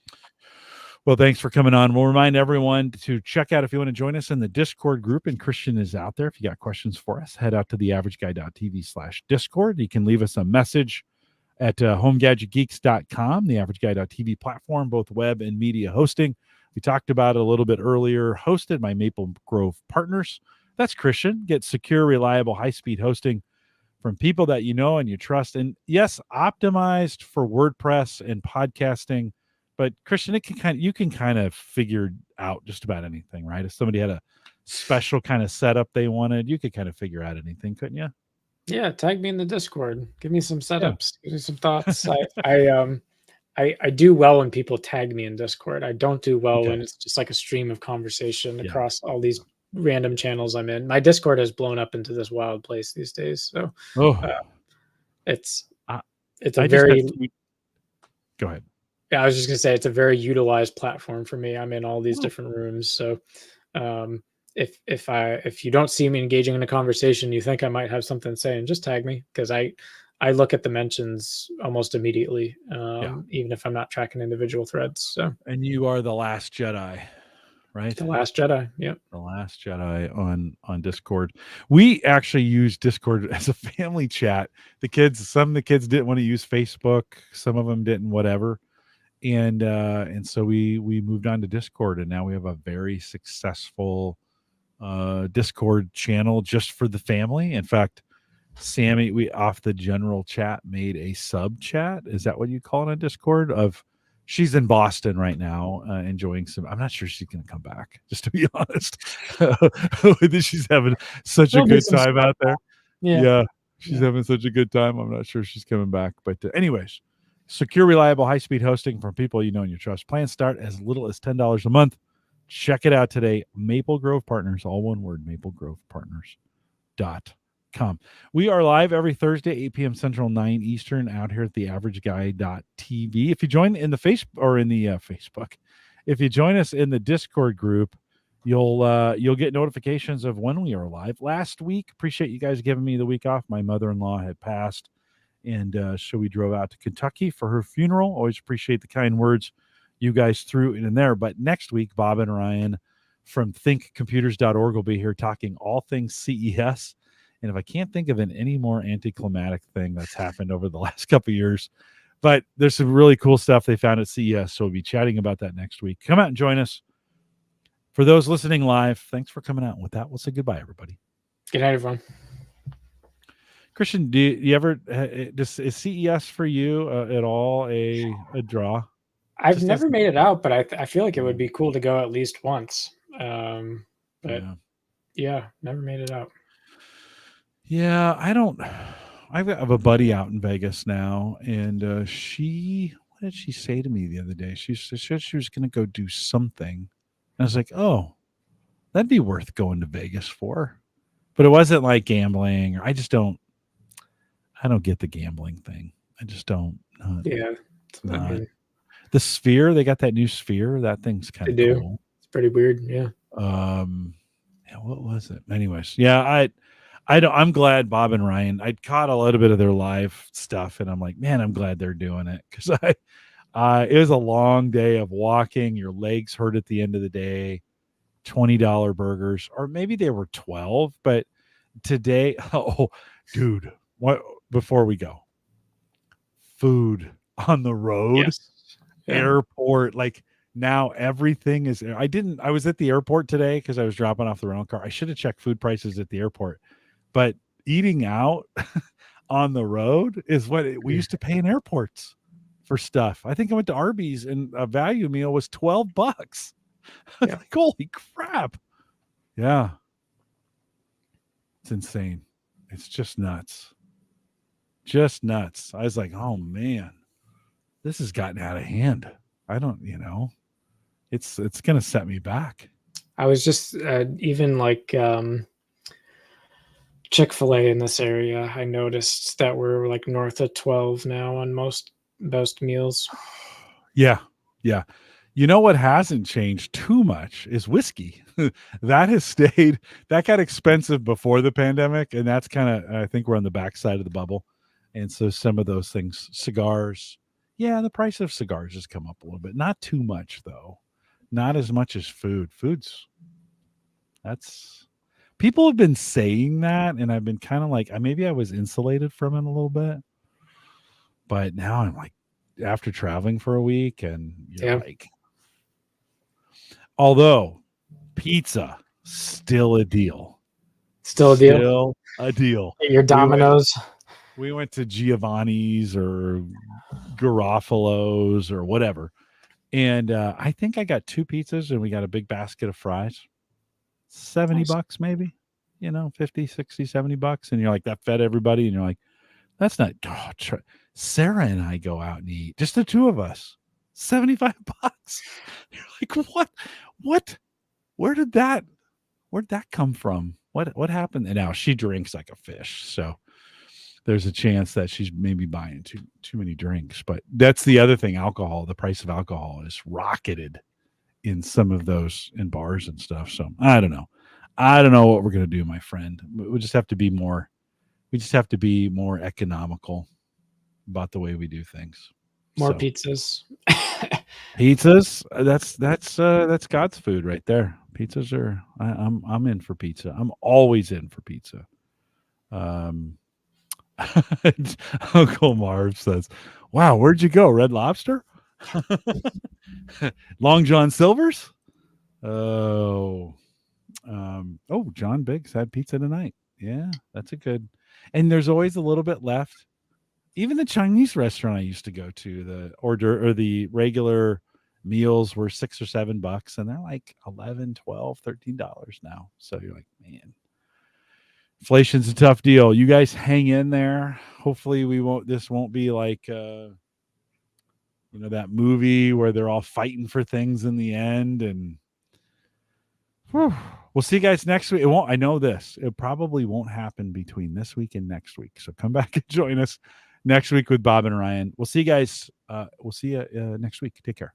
well, thanks for coming on. We'll remind everyone to check out if you want to join us in the Discord group, and Christian is out there. If you got questions for us, head out to theaverageguy.tv/Discord. You can leave us a message at homegadgetgeeks.com, the averageguy.tv platform, both web and media hosting. We talked about it a little bit earlier, hosted by Maple Grove Partners. That's Christian. Get secure, reliable, high-speed hosting from people that you know and you trust. And yes, optimized for WordPress and podcasting. But Christian, you can kind of figure out just about anything, right? If somebody had a special kind of setup they wanted, you could kind of figure out anything, couldn't you? Yeah, tag me in the Discord. Give me some Yeah. setups. Give me some thoughts. I do well when people tag me in Discord. I don't do well Okay. when it's just like a stream of conversation Yeah. across all these random channels I'm in. My Discord has blown up into this wild place these days. So it's I a just very go ahead. Yeah, I was just gonna say it's a very utilized platform for me. I'm in all these different rooms. So if you don't see me engaging in a conversation, you think I might have something to say, and just tag me, because I look at the mentions almost immediately, even if I'm not tracking individual threads. So, and you are the Last Jedi, right? The Last Jedi. Yep. The Last Jedi on Discord. We actually use Discord as a family chat. Some of the kids didn't want to use Facebook, some of them didn't, whatever. And so we moved on to Discord, and now we have a very successful Discord channel just for the family. In fact, Sammy, we off the general chat made a sub chat. Is that what you call it on Discord? She's in Boston right now, enjoying some. I'm not sure she's going to come back, just to be honest. She's having such a good time out there. Yeah, she's having such a good time. I'm not sure she's coming back. But anyways, secure, reliable, high-speed hosting from people you know and you trust. Plans start as little as $10 a month. Check it out today. Maple Grove Partners, all one word, maplegrovepartners.com. We are live every Thursday, 8 p.m. Central, 9 Eastern, out here at theaverageguy.tv. If you join in the Facebook, if you join us in the Discord group, you'll get notifications of when we are live. Last week, appreciate you guys giving me the week off. My mother-in-law had passed, and so we drove out to Kentucky for her funeral. Always appreciate the kind words you guys threw in there. But next week, Bob and Ryan from thinkcomputers.org will be here talking all things CES. And if I can't think of any more anticlimactic thing that's happened over the last couple of years, but there's some really cool stuff they found at CES. So we'll be chatting about that next week. Come out and join us. For those listening live, thanks for coming out. With that, we'll say goodbye, everybody. Good night, everyone. Christian, do you ever, is CES for you at all a draw? I've never made it out, but I feel like it would be cool to go at least once. But yeah, never made it out. Yeah, I have a buddy out in Vegas now, and what did she say to me the other day? She said she was going to go do something. And I was like, oh, that'd be worth going to Vegas for. But it wasn't like gambling, or I don't get the gambling thing. I just don't. The Sphere, they got that new Sphere. That thing's kind of cool. It's pretty weird. Yeah. What was it? Anyways, yeah, I'm glad Bob and Ryan, I caught a little bit of their live stuff, and I'm like, man, I'm glad they're doing it, because it was a long day of walking. Your legs hurt at the end of the day. $20 burgers, or maybe they were 12, but today, oh, dude, before we go, food on the road, airport, like now everything is. I was at the airport today because I was dropping off the rental car. I should have checked food prices at the airport, but eating out on the road is what we used to pay in airports for stuff. I think I went to Arby's and a value meal was $12. Like, holy crap. Yeah. It's insane. It's just nuts. Just nuts. I was like, oh man, this has gotten out of hand. I don't, it's going to set me back. I was just even like Chick-fil-A in this area. I noticed that we're like north of 12 now on most meals. Yeah. Yeah. You know what hasn't changed too much is whiskey. That has stayed, that got expensive before the pandemic. And that's kind of, I think we're on the backside of the bubble. And so some of those things, cigars, yeah, the price of cigars has come up a little bit. Not too much, though. Not as much as food. That's, people have been saying that. And I've been kind of like, maybe I was insulated from it a little bit. But now I'm like, after traveling for a week, and you're Yeah. like, although pizza still a deal. Still a deal? Still a deal. Your We went Domino's? we went to Giovanni's or Garofalo's or whatever. And I think I got 2 pizzas and we got a big basket of fries. 70 Nice. bucks maybe. 50, 60, 70 bucks, and you're like, that fed everybody, and you're like, that's not Sarah and I go out and eat, just the two of us. 75 bucks. You're like, what? Where'd that come from? What happened? And now she drinks like a fish, so there's a chance that she's maybe buying too many drinks. But that's the other thing. Alcohol, the price of alcohol is rocketed in some of those in bars and stuff. So I don't know what we're gonna do, my friend. We just have to be more economical about the way we do things. More So, pizzas. pizzas, that's God's food right there. Pizzas are, I'm in for pizza. I'm always in for pizza. Uncle Marv says, wow, where'd you go? Red Lobster? Long John Silver's? Oh, John Biggs had pizza tonight. Yeah, that's a good. And there's always a little bit left. Even the Chinese restaurant I used to go to, the order or the regular meals were $6 or $7, and they're like 11, 12, $13 now. So you're like, man, inflation's a tough deal. You guys hang in there. Hopefully this won't be like that movie where they're all fighting for things in the end. And we'll see you guys next week. I know this. It probably won't happen between this week and next week. So come back and join us next week with Bob and Ryan. We'll see you guys. We'll see you next week. Take care.